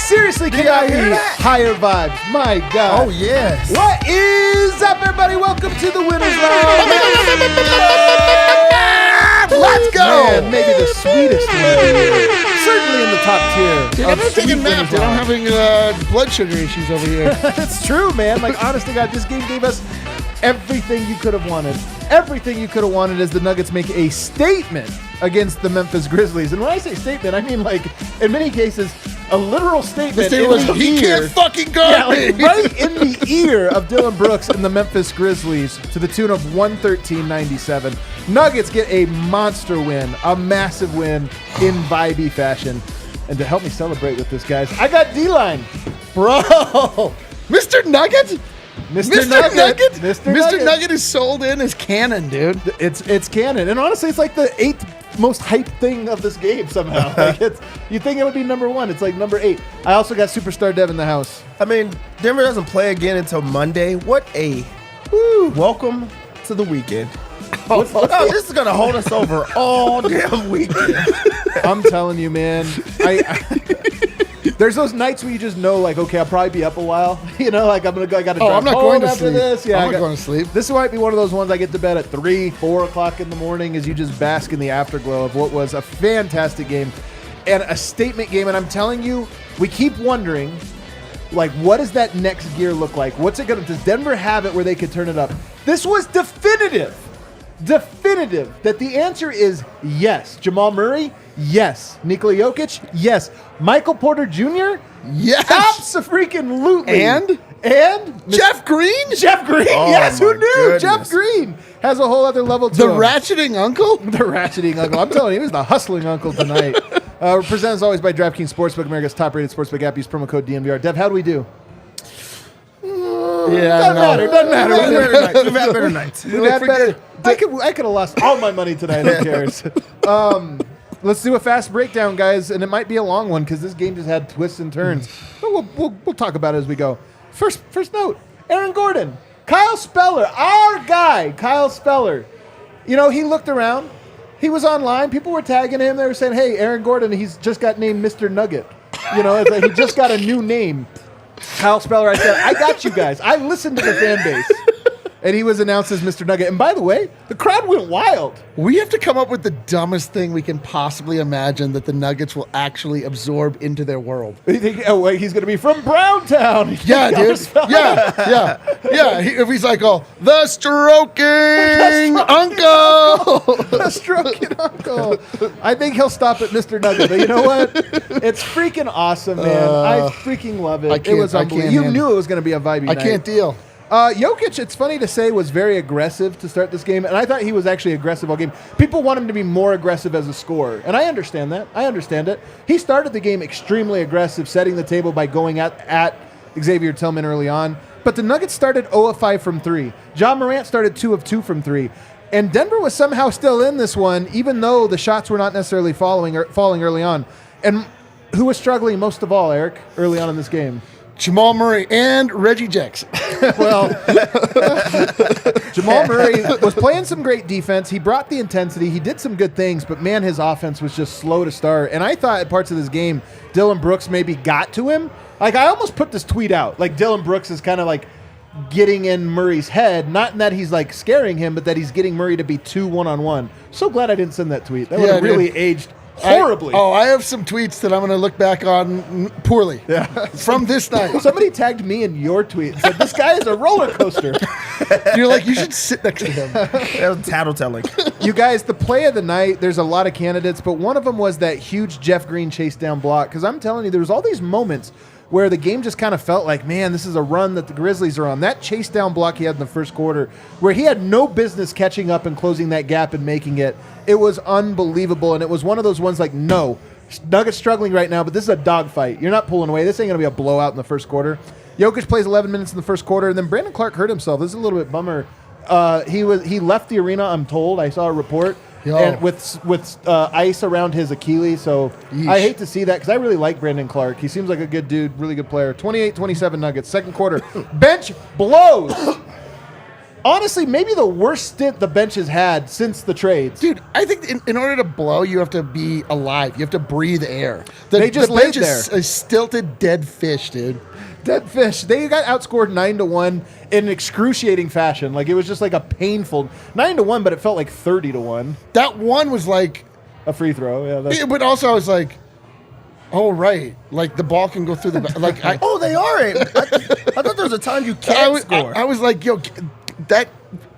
Seriously, can I hear higher vibes? My God. Oh, yes. What is up, everybody? Welcome to the Winners Lounge. Let's go. Man, maybe the sweetest one of the year. Certainly in the top tier. Dude, I'm not taking naps. I'm having blood sugar issues over here. It's true, man. Like, honest to God, this game gave us everything you could have wanted. Everything you could have wanted as the Nuggets make a statement against the Memphis Grizzlies. And when I say statement, I mean, like, in many cases, a literal statement. He can't fucking guard me. Like, right in the ear of Dylan Brooks and the Memphis Grizzlies to the tune of 113-97. Nuggets get a monster win, a massive win in vibey fashion. And to help me celebrate with this, guys, I got D-Line. Bro. Mr. Nugget? Mr. Nugget. Mr. Nugget is sold in as canon, dude. It's canon. And honestly, it's like the 8th most hyped thing of this game somehow. Like, you think it would be number 1. It's like number 8. I also got Superstar Dev in the house. I mean, Denver doesn't play again until Monday. What a welcome to the weekend. This is going to hold us over all damn weekend. I'm telling you, man. There's those nights where you just know, like, okay, I'll probably be up a while. You know, like, I got to drive I'm not home going to after sleep. this. Yeah, I'm not going to sleep. This might be one of those ones I get to bed at 3, 4 o'clock in the morning as you just bask in the afterglow of what was a fantastic game and a statement game. And I'm telling you, we keep wondering, like, what does that next gear look like? What's it going to, does Denver have it where they could turn it up? This was definitive that the answer is yes. Jamal Murray, yes. Nikola Jokic, yes. Michael Porter Jr., yes. Abso-freaking-lutely. And Jeff Green? Yes, who knew? Goodness. Jeff Green has a whole other level to The him. ratcheting uncle? The ratcheting uncle. I'm telling you, he was the hustling uncle tonight. Presented as always by DraftKings Sportsbook, America's top-rated sportsbook app. Use promo code DNVR. Dev, how do we do? Doesn't matter. We've had better nights. I could have lost all my money tonight. Who cares? Let's do a fast breakdown, guys, and it might be a long one because this game just had twists and turns. But we'll talk about it as we go. First note: Aaron Gordon, Kyle Speller, our guy, Kyle Speller. You know, he looked around. He was online. People were tagging him. They were saying, "Hey, Aaron Gordon, he's just got named Mr. Nugget." You know, it's like he just got a new name. Kyle Speller, I said, I got you guys. I listened to the fan base. And he was announced as Mr. Nugget. And by the way, the crowd went wild. We have to come up with the dumbest thing we can possibly imagine that the Nuggets will actually absorb into their world. You think, oh, wait, he's going to be from Browntown. Yeah, dude. Yeah. If he's like, the stroking uncle. The stroking uncle. I think he'll stop at Mr. Nugget. But you know what? It's freaking awesome, man. I freaking love it. It was unbelievable. You knew it was going to be a vibey night. I can't deal. Jokic, it's funny to say, was very aggressive to start this game, and I thought he was actually aggressive all game. People want him to be more aggressive as a scorer, and I understand that. I understand it. He started the game extremely aggressive, setting the table by going at Xavier Tillman early on, but the Nuggets started 0 of 5 from 3. John Morant started 2 of 2 from 3, and Denver was somehow still in this one, even though the shots were not necessarily falling early on. And who was struggling most of all, Eric, early on in this game? Jamal Murray and Reggie Jackson. Well, Jamal Murray was playing some great defense. He brought the intensity. He did some good things, but man, his offense was just slow to start. And I thought at parts of this game, Dylan Brooks maybe got to him. Like, I almost put this tweet out. Like, Dylan Brooks is kind of like getting in Murray's head. Not in that he's like scaring him, but that he's getting Murray to be 2 one-on-one. So glad I didn't send that tweet. That would have really aged horribly. I have some tweets that I'm going to look back on poorly from this night. Somebody tagged me in your tweet and said, this guy is a roller coaster. You're like, you should sit next to him. That was tattletelling. You guys, the play of the night, there's a lot of candidates, but one of them was that huge Jeff Green chase down block. Because I'm telling you, there was all these moments where the game just kind of felt like, man, this is a run that the Grizzlies are on. That chase down block he had in the first quarter, where he had no business catching up and closing that gap and making it, it was unbelievable. And it was one of those ones like, no, Nuggets struggling right now, but this is a dogfight. You're not pulling away. This ain't going to be a blowout in the first quarter. Jokic plays 11 minutes in the first quarter, and then Brandon Clark hurt himself. This is a little bit bummer. He left the arena, I'm told. I saw a report. And with ice around his Achilles, so yeesh. I hate to see that because I really like Brandon Clark. He seems like a good dude, really good player. 28-27 Nuggets, second quarter. Bench blows. honestly, maybe the worst stint the bench has had since the trades. Dude, I think in order to blow, you have to be alive. You have to breathe air. They just the laid bench is there. a stilted, dead fish, dude. Dead fish. They got outscored 9-1 in excruciating fashion. Like, it was just like a painful 9-1, but it felt like 30-1. That one was like A free throw, yeah. but also I was like, oh right, like the ball can go through the like. Oh, they are. I thought there was a time you can't score. I was like, yo, that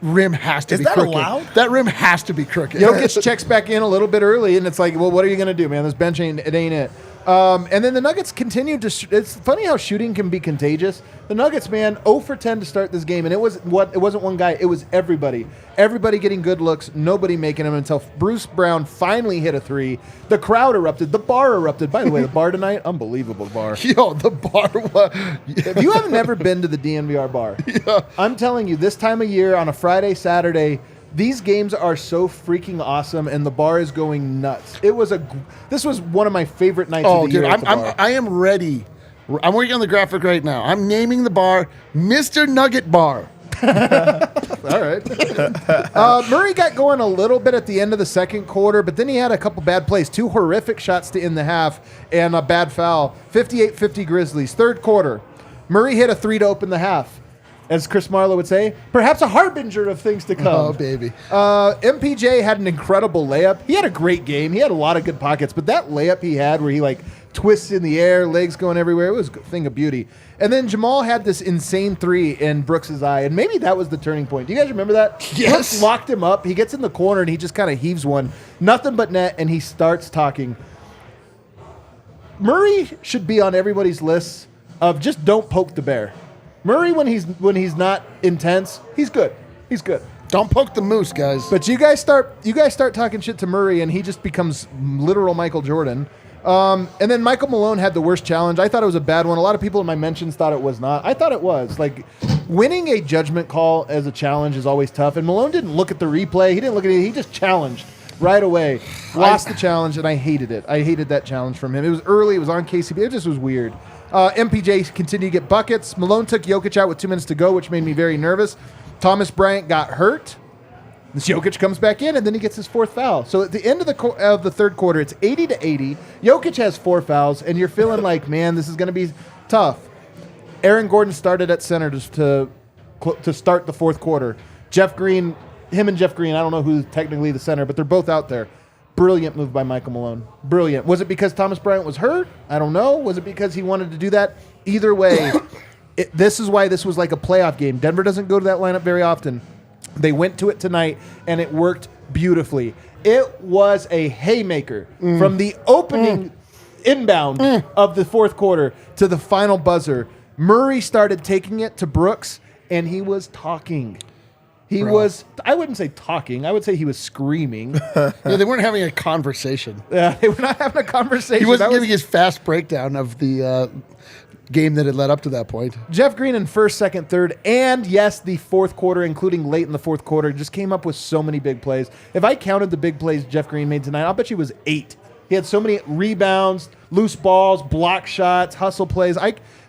rim has to Is be that crooked. allowed? That rim has to be crooked. Jokic checks back in a little bit early, and it's like, well, what are you going to do, man? This bench ain't it. And then the Nuggets continued to it's funny how shooting can be contagious. The Nuggets, man, 0 for 10 to start this game, and it wasn't one guy, it was everybody. Everybody getting good looks, nobody making them until Bruce Brown finally hit a three. The crowd erupted. The bar erupted. By the way, the bar tonight, unbelievable bar. Yo, the bar was... If you have never been to the DNVR bar, I'm telling you, this time of year on a Friday, Saturday, these games are so freaking awesome, and the bar is going nuts. This was one of my favorite nights of the year at the bar. I am ready. I'm working on the graphic right now. I'm naming the bar Mr. Nugget Bar. All right. Murray got going a little bit at the end of the second quarter, but then he had a couple bad plays. 2 horrific shots to end the half and a bad foul. 58-50 Grizzlies. Third quarter, Murray hit a 3 to open the half. As Chris Marlowe would say, perhaps a harbinger of things to come. Oh, baby. MPJ had an incredible layup. He had a great game. He had a lot of good pockets, but that layup he had where he like twists in the air, legs going everywhere, it was a thing of beauty. And then Jamal had this insane 3 in Brooks' eye, and maybe that was the turning point. Do you guys remember that? Yes. Brooks locked him up. He gets in the corner, and he just kind of heaves one. Nothing but net, and he starts talking. Murray should be on everybody's list of just don't poke the bear. Murray, when he's not intense, he's good. He's good. Don't poke the moose, guys. But you guys start talking shit to Murray, and he just becomes literal Michael Jordan. And then Michael Malone had the worst challenge. I thought it was a bad one. A lot of people in my mentions thought it was not. I thought it was. Like, winning a judgment call as a challenge is always tough. And Malone didn't look at the replay. He didn't look at it. He just challenged right away. Lost the challenge, and I hated it. I hated that challenge from him. It was early. It was on KCP. It just was weird. MPJ continued to get buckets. Malone took Jokic out with 2 minutes to go, which made me very nervous. Thomas Bryant got hurt. This Jokic comes back in, and then he gets his 4th foul. So at the end of the third quarter, it's 80-80. Jokic has 4 fouls, and you're feeling like, man, this is going to be tough. Aaron Gordon started at center to start the fourth quarter. Jeff Green, him and Jeff Green, I don't know who's technically the center, but they're both out there. Brilliant move by Michael Malone. Brilliant. Was it because Thomas Bryant was hurt? I don't know. Was it because he wanted to do that? Either way, this is why this was like a playoff game. Denver doesn't go to that lineup very often. They went to it tonight, and it worked beautifully. It was a haymaker from the opening inbound of the fourth quarter to the final buzzer. Murray started taking it to Brooks, and he was talking. He was, I wouldn't say talking. I would say he was screaming. Yeah, they weren't having a conversation. They were not having a conversation. He wasn't giving his fast breakdown of the game that had led up to that point. Jeff Green in first, second, third, and yes, the fourth quarter, including late in the fourth quarter, just came up with so many big plays. If I counted the big plays Jeff Green made tonight, I'll bet you it was 8. He had so many rebounds, loose balls, block shots, hustle plays.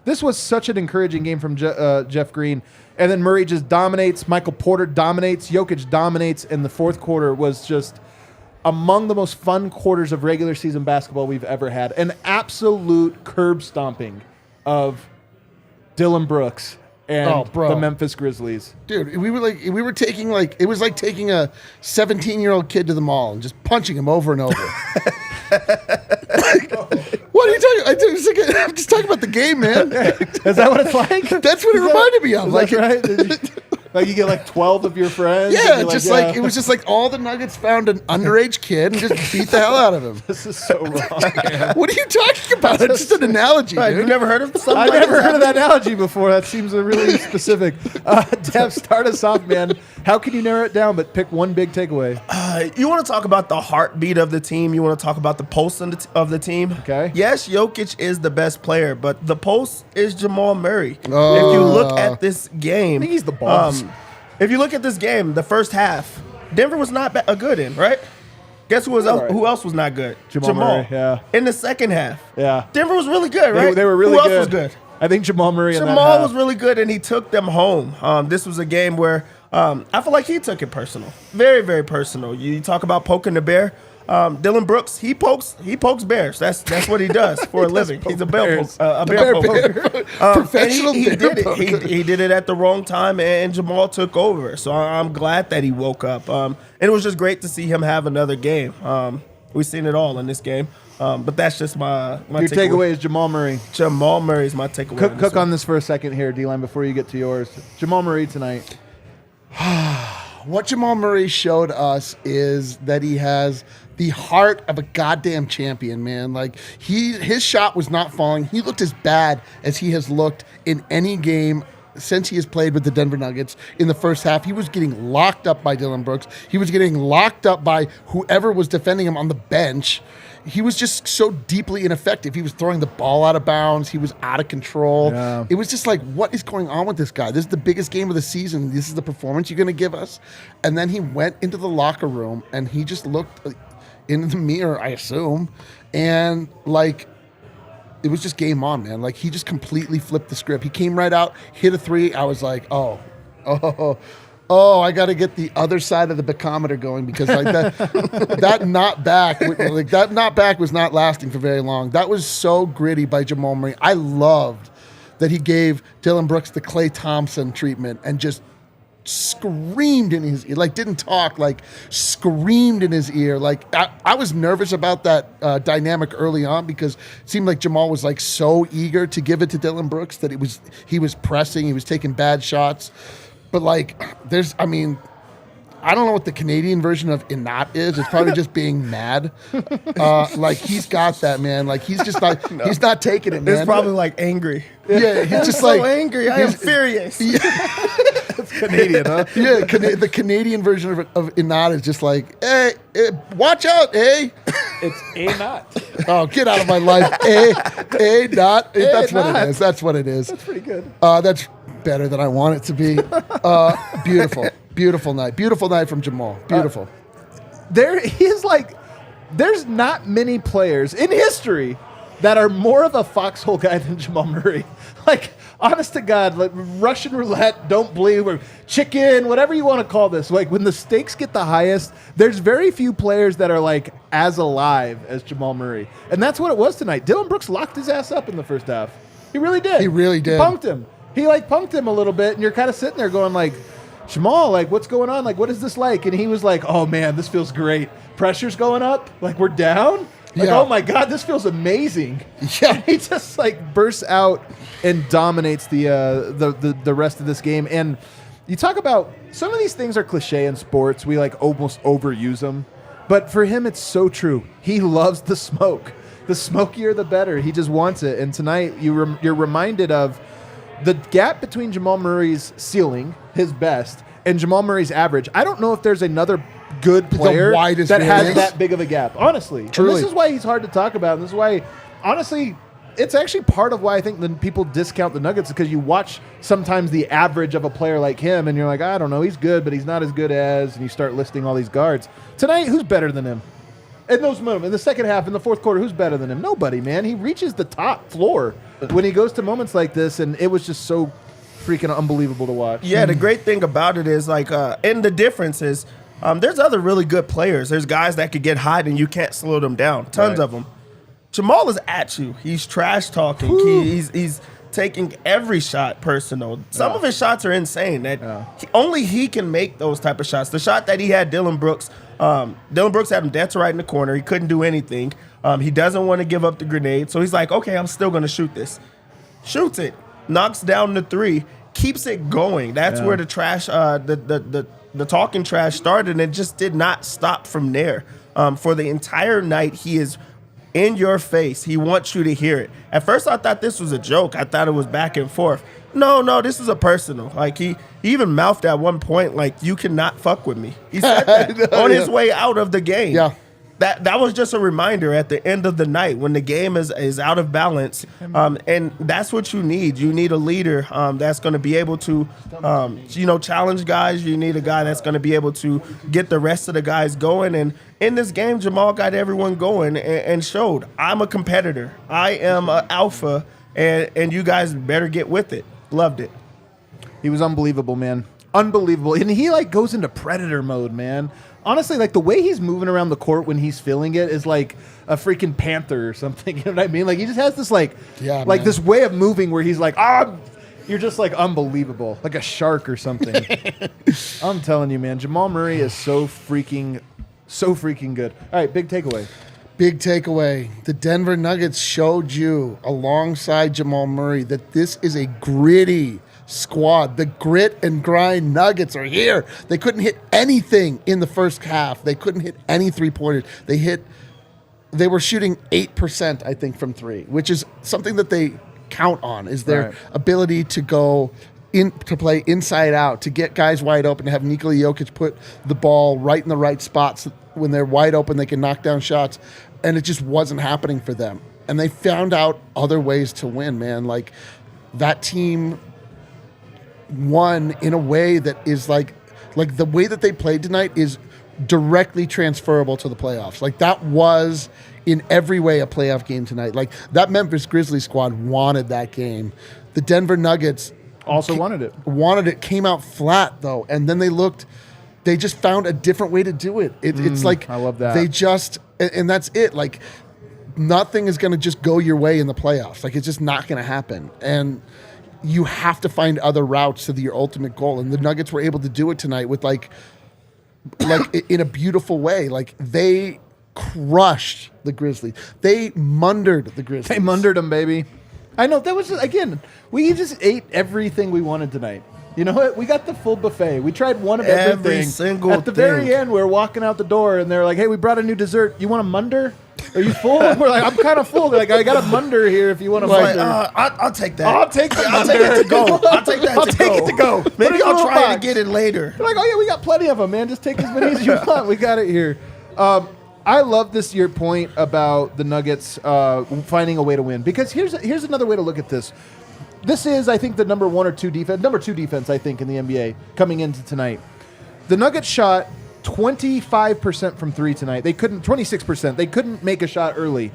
This was such an encouraging game from Jeff Green. And then Murray just dominates. Michael Porter dominates. Jokic dominates. And the fourth quarter was just among the most fun quarters of regular season basketball we've ever had. An absolute curb stomping of Dylan Brooks and the Memphis Grizzlies. Dude, it was like taking a 17-year-old kid to the mall and just punching him over and over. What are you talking? I'm just talking about the game, man. Is that what it's like? That's what it reminded me of. Is that right? Like you get like 12 of your friends. Yeah, it was just like all the Nuggets found an underage kid and just beat the hell out of him. This is so wrong. Man. What are you talking about? It's just an analogy, dude. You've never heard of something? I've never heard of that analogy before. That seems really specific. Dev, start us off, man. How can you narrow it down but pick one big takeaway? You want to talk about the heartbeat of the team. You want to talk about the pulse of the team. Okay. Yes, Jokic is the best player, but the pulse is Jamal Murray. If you look at this game, I think he's the boss. If you look at this game, the first half, Denver was not good in, right? Guess who else was not good? Jamal Murray, yeah. In the second half, yeah, Denver was really good, right? They were really good. Who else was good? I think Jamal Murray. Jamal was really good, and he took them home. This was a game where I feel like he took it personal. Very, very personal. You talk about poking the bear. Dylan Brooks, he pokes bears. That's what he does for a living. He's a bear poker. Professional he bear did it. poker. He did it at the wrong time, and Jamal took over. So I'm glad that he woke up. And it was just great to see him have another game. We've seen it all in this game. But that's just my Your takeaway is Jamal Murray. Jamal Murray is my takeaway. Cook on this for a second here, D-Line, before you get to yours. Jamal Murray tonight. What Jamal Murray showed us is that he has the heart of a goddamn champion, man. Like his shot was not falling. He looked as bad as he has looked in any game since he has played with the Denver Nuggets. In the first half, he was getting locked up by Dylan Brooks. He was getting locked up by whoever was defending him on the bench. He was just so deeply ineffective. He was throwing the ball out of bounds. He was out of control. Yeah. It was just like, what is going on with this guy? This is the biggest game of the season. This is the performance you're going to give us? And then he went into the locker room and he just looked in the mirror, I assume, and like, it was just game on, man. Like, he just completely flipped the script. He came right out, hit a three. I was like, oh, I got to get the other side of the bacometer going, because like that not back was not lasting for very long. That was so gritty by Jamal Murray. I loved that he gave Dylan Brooks the Klay Thompson treatment and just screamed in his ear, like didn't talk, like screamed in his ear. Like I was nervous about that dynamic early on, because it seemed like Jamal was like so eager to give it to Dylan Brooks that he was pressing, he was taking bad shots. But like I don't know what the Canadian version of "in not" is. It's probably just being mad. Like he's got that, man. Like he's just not. No. He's not taking it, man. It's probably like angry. Yeah, he's just so like angry. I am furious. Yeah. That's Canadian, huh? Yeah, the Canadian version of "in not" is just like, hey, watch out, hey. It's a not. Oh, get out of my life, a not. That's what it is. That's what it is. That's pretty good. That's better than I want it to be. Beautiful. Beautiful night from Jamal. Beautiful. There's not many players in history that are more of a foxhole guy than Jamal Murray. Like, honest to God, like Russian roulette, don't believe, or chicken, whatever you want to call this. Like, when the stakes get the highest, there's very few players that are like as alive as Jamal Murray. And that's what it was tonight. Dylan Brooks locked his ass up in the first half. He really did. He really did. He punked him. He punked him a little bit, and you're kind of sitting there going like, Jamal, like, what's going on? Like, what is this like? And he was like, oh, man, this feels great. Pressure's going up. Like, we're down. Like, yeah. Oh, my God, this feels amazing. Yeah. And he just, bursts out and dominates the rest of this game. And you talk about some of these things are cliche in sports. We, almost overuse them. But for him, it's so true. He loves the smoke. The smokier, the better. He just wants it. And tonight, you're reminded of the gap between Jamal Murray's ceiling, his best, and Jamal Murray's average. I don't know if there's another good player that has that big of a gap, honestly. Truly. And this is why he's hard to talk about. And this is why, honestly, it's actually part of why I think people discount the Nuggets, because you watch sometimes the average of a player like him, and you're like, I don't know, he's good, but he's not as good as, and you start listing all these guards. Tonight, who's better than him? In those moments, in the second half, in the fourth quarter, who's better than him? Nobody, man. He reaches the top floor when he goes to moments like this, and it was just so freaking unbelievable to watch. Yeah, the great thing about it is, and the difference is, there's other really good players. There's guys that could get hot and you can't slow them down. Tons of them. Jamal is at you. He's trash talking. He's taking every shot personal. Some of his shots are insane. Only he can make those type of shots. The shot that he had Dylan Brooks had him dead to right in the corner. He couldn't do anything. He doesn't want to give up the grenade. So he's like, okay, I'm still going to shoot this. Shoots it. Knocks down the three. Keeps it going. That's where the trash, the talking trash started, and it just did not stop from there. For the entire night, he is in your face. He wants you to hear it. At first, I thought this was a joke. I thought it was back and forth. No, this is a personal. Like, he even mouthed at one point, like, you cannot fuck with me. He said that on his way out of the game. Yeah. That was just a reminder at the end of the night when the game is out of balance. And that's what you need. You need a leader that's going to be able to, challenge guys. You need a guy that's going to be able to get the rest of the guys going. And in this game, Jamal got everyone going and showed, I'm a competitor. I am an alpha, and you guys better get with it. Loved it. He was unbelievable, man. unbelievable. And he like goes into predator mode, man. Honestly, like the way he's moving around the court when he's feeling it is like a freaking panther or something. You know what I mean? Like he just has this this way of moving where he's like, you're just like unbelievable, like a shark or something. I'm telling you, man, Jamal Murray is so freaking good. All right, big takeaway. Big takeaway. The Denver Nuggets showed you alongside Jamal Murray that this is a gritty squad. The grit and grind Nuggets are here. They couldn't hit anything in the first half. They couldn't hit any three-pointers. They were shooting 8%, I think, from three, which is something that they count on, is their ability to go in to play inside out, to get guys wide open, to have Nikola Jokic put the ball right in the right spots. When they're wide open, they can knock down shots, and it just wasn't happening for them. And they found out other ways to win, man. Like, that team won in a way that is like the way that they played tonight is directly transferable to the playoffs. Like, that was in every way a playoff game tonight. Like, that Memphis Grizzlies squad wanted that game. The Denver Nuggets also wanted it, came out flat though, and then they just found a different way to do it. It's like, I love that. They just, and that's it. Like, nothing is going to just go your way in the playoffs. Like, it's just not going to happen. And you have to find other routes to your ultimate goal. And the Nuggets were able to do it tonight with like in a beautiful way. Like, they crushed the Grizzlies. They mundered the Grizzlies. They mundered them, baby. I know, that was just, again, we just ate everything we wanted tonight. You know what? We got the full buffet. We tried one of everything. Every single At the very end, we were walking out the door, and they're like, hey, we brought a new dessert. You want a munder? Are you full? We're like, I'm kind of full. They're like, I got a munder here if you want a munder. I'll take that. I'll take the I'll take it to go. I'll take that to go. Take it to go. Maybe I'll try to get it later. They're like, oh, yeah, we got plenty of them, man. Just take as many as you want. We got it here. I love your point about the Nuggets finding a way to win, because here's another way to look at this. This is, I think, the number two defense, I think, in the NBA coming into tonight. The Nuggets shot 25% from three tonight. 26%. They couldn't make a shot early.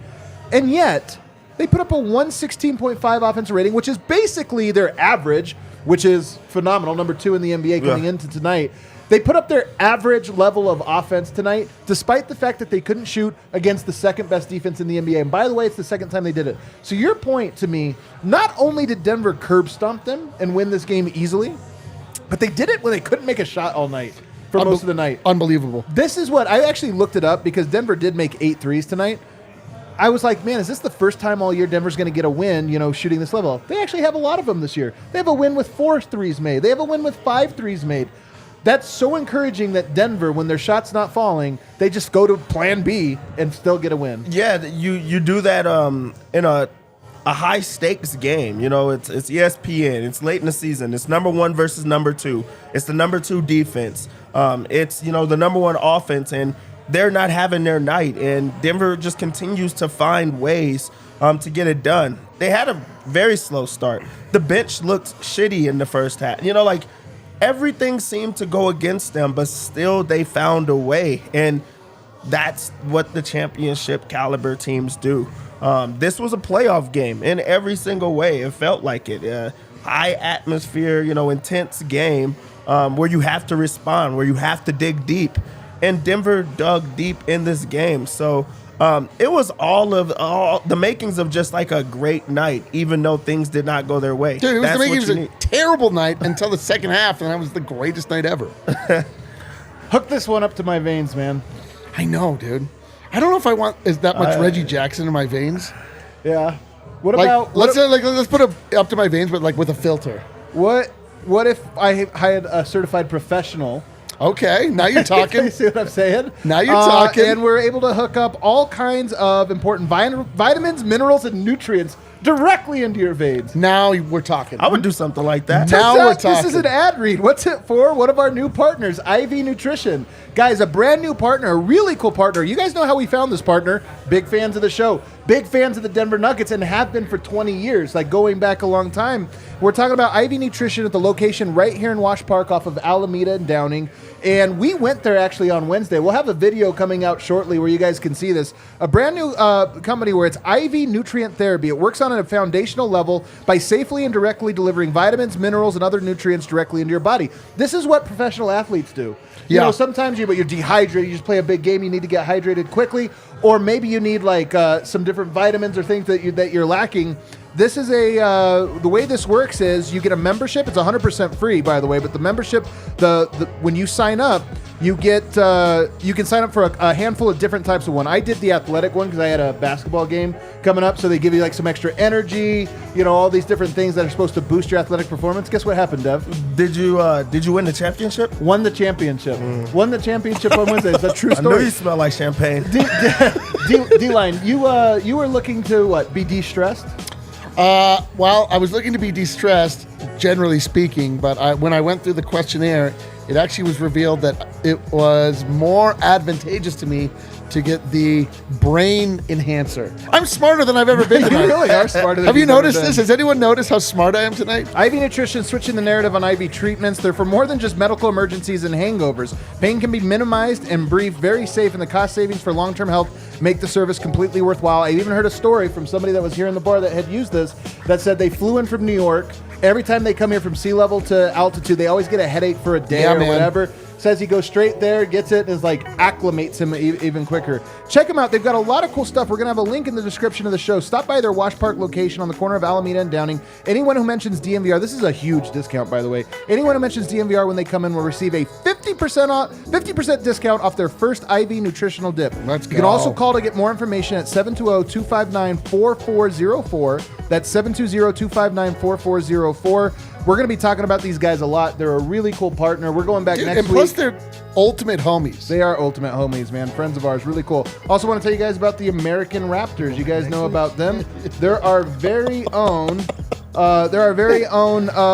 And yet, they put up a 116.5 offensive rating, which is basically their average, which is phenomenal. Number 2 in the NBA coming into tonight. They put up their average level of offense tonight, despite the fact that they couldn't shoot against the second best defense in the NBA. And by the way, it's the second time they did it. So your point to me, not only did Denver curb stomp them and win this game easily, but they did it when they couldn't make a shot all night for most of the night. Unbelievable. This is what I actually looked it up, because Denver did make 8 threes tonight. I was like, man, is this the first time all year Denver's going to get a win, shooting this level? They actually have a lot of them this year. They have a win with 4 threes made. They have a win with 5 threes made. That's so encouraging that Denver, when their shot's not falling, they just go to plan B and still get a win. Yeah, you do that in a high stakes game. It's ESPN. It's late in the season. It's number 1 versus number 2. It's the number 2 defense. It's the number 1 offense, and they're not having their night. And Denver just continues to find ways to get it done. They had a very slow start. The bench looked shitty in the first half. Everything seemed to go against them, but still they found a way. And that's what the championship caliber teams do. This was a playoff game in every single way. It felt like it. High atmosphere, intense game where you have to respond, where you have to dig deep. And Denver dug deep in this game. So it was all the makings of just like a great night, even though things did not go their way. Dude, it was the makings of a terrible night until the second half, and that was the greatest night ever. Hook this one up to my veins, man. I know, dude. I don't know if I want that much Reggie Jackson in my veins. Yeah. What about let's put it up to my veins, but like with a filter. What if I had a certified professional? Okay, now you're talking. You see what I'm saying? Now you're talking. And we're able to hook up all kinds of important vitamins, minerals, and nutrients directly into your veins. Now we're talking. I would do something like that. Now we're talking. This is an ad read. What's it for? One of our new partners, IV Nutrition. Guys, a brand new partner, a really cool partner. You guys know how we found this partner. Big fans of the show. big fans of the Denver Nuggets and have been for 20 years, like going back a long time. We're talking about IV Nutrition at the location right here in Wash Park off of Alameda and Downing. And we went there actually on Wednesday. We'll have a video coming out shortly where you guys can see this. A brand new company where it's IV Nutrient Therapy. It works on a foundational level by safely and directly delivering vitamins, minerals, and other nutrients directly into your body. This is what professional athletes do. You know, sometimes you're dehydrated. You just play a big game. You need to get hydrated quickly. Or maybe you need like some different vitamins or things that you're lacking. This is the way this works is you get a membership. It's 100% free, by the way. But the membership, when you sign up, you get you can sign up for a handful of different types of one. I did the athletic one because I had a basketball game coming up, so they give you like some extra energy, all these different things that are supposed to boost your athletic performance. Guess what happened, Dev? Did you win the championship? Won the championship. Won the championship on Wednesday. It's a true story. I know you smell like champagne. D-Line, you were looking to what? Be de-stressed? Well, I was looking to be de-stressed, generally speaking, but when I went through the questionnaire, it actually was revealed that it was more advantageous to me to get the brain enhancer. I'm smarter than I've ever been tonight. You really are smarter than Have you you've ever noticed been. this? Has anyone noticed how smart I am tonight? IV Nutrition switching the narrative on IV treatments. They're for more than just medical emergencies and hangovers. Pain can be minimized and brief, very safe, and the cost savings for long-term health make the service completely worthwhile. I even heard a story from somebody that was here in the bar that had used this that said they flew in from New York. Every time they come here from sea level to altitude, they always get a headache for a day or whatever. Says he goes straight there, gets it, and is like acclimates him even quicker. Check them out. They've got a lot of cool stuff. We're going to have a link in the description of the show. Stop by their Wash Park location on the corner of Alameda and Downing. Anyone who mentions DNVR, this is a huge discount, by the way. Anyone who mentions DNVR when they come in will receive a 50% discount off their first IV nutritional dip. Let's go. You can also call to get more information at 720-259-4404. That's 720-259-4404. We're going to be talking about these guys a lot. They're a really cool partner. We're going back next and week. plus, they're ultimate homies. They are ultimate homies, man. Friends of ours. Really cool. Also want to tell you guys about the American Raptors. You guys know about them. They're our very own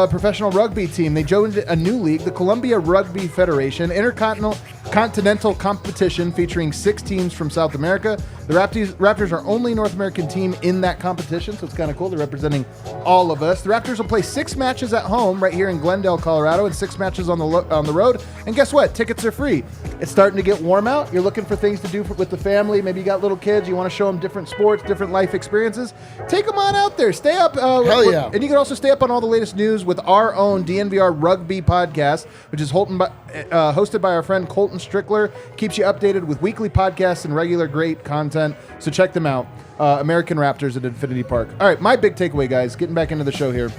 professional rugby team. They joined a new league, the Columbia Rugby Federation, intercontinental competition featuring 6 teams from South America. The Raptors are only North American team in that competition, so it's kind of cool. They're representing all of us. The Raptors will play 6 matches at home right here in Glendale, Colorado, and 6 matches on the road. And guess what? Tickets are free. It's starting to get warm out. You're looking for things to do with the family. Maybe you got little kids. You want to show them different sports, different life experiences. Take them on out there. Stay up. Hell yeah. And you can also stay up on all the latest news with our own DNVR Rugby Podcast, which is hosted by our friend Colton Strickler. Keeps you updated with weekly podcasts and regular great content. So check them out. American Raptors at Infinity Park. All right, my big takeaway, guys, getting back into the show here.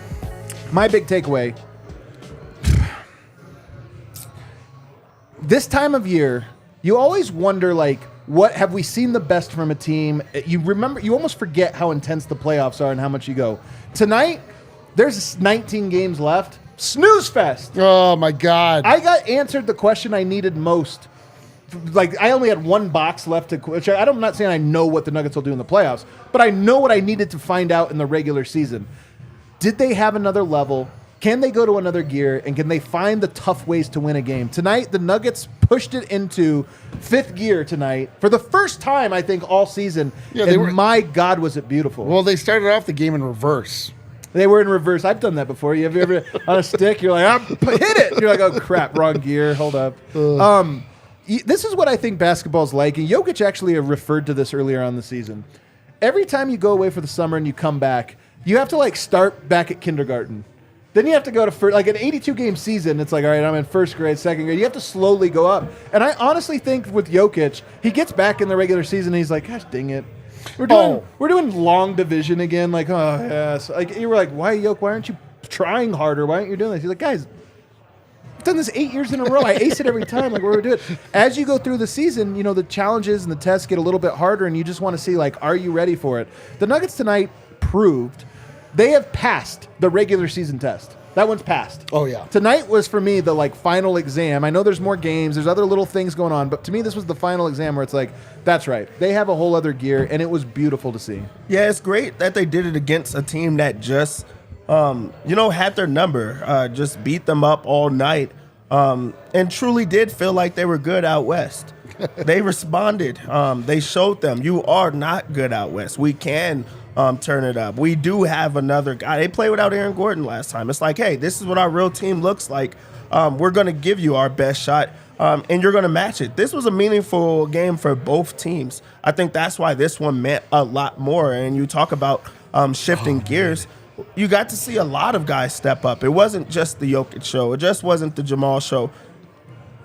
My big takeaway. This time of year, you always wonder, like, what have we seen the best from a team? You almost forget how intense the playoffs are and how much you go. Tonight, there's 19 games left. Snooze fest. Oh, my God. I got answered the question I needed most. Like, I only had one box left to, which I'm not saying I know what the Nuggets will do in the playoffs, but I know what I needed to find out in the regular season. Did they have another level? Can they go to another gear? And can they find the tough ways to win a game? Tonight, the Nuggets pushed it into 5th gear tonight for the first time, I think, all season. Yeah, my God, was it beautiful. Well, they started off the game in reverse. They were in reverse. I've done that before. You ever on a stick, you're like, hit it. And you're like, oh, crap, wrong gear. Hold up. This is what I think basketball's like. And Jokic actually referred to this earlier on the season. Every time you go away for the summer and you come back, you have to, like, start back at kindergarten. Then you have to go to first, like an 82-game season. It's like, all right, I'm in first grade, second grade. You have to slowly go up. And I honestly think with Jokic, he gets back in the regular season and he's like, gosh, dang it. We're doing long division again. Like, oh, yes. Like, you were like, why, Jokic? Why aren't you trying harder? Why aren't you doing this? He's like, guys, I've done this 8 years in a row. I ace it every time. Like, what do we do? As you go through the season, you know, the challenges and the tests get a little bit harder, and you just want to see, like, are you ready for it? The Nuggets tonight proved they have passed the regular season test. That one's passed. Oh, yeah. Tonight was, for me, the, like, final exam. I know there's more games. There's other little things going on. But to me, this was the final exam where it's like, that's right. They have a whole other gear, and it was beautiful to see. Yeah, it's great that they did it against a team that just, had their number. Just beat them up all night. And truly did feel like they were good out west. They responded. They showed them, you are not good out west. We can turn it up. We do have another guy. They played without Aaron Gordon last time. It's like, hey, this is what our real team looks like. We're going to give you our best shot, and you're going to match it. This was a meaningful game for both teams. I think that's why this one meant a lot more. And you talk about shifting gears. You got to see a lot of guys step up. It wasn't just the Jokic show. It just wasn't the Jamal show.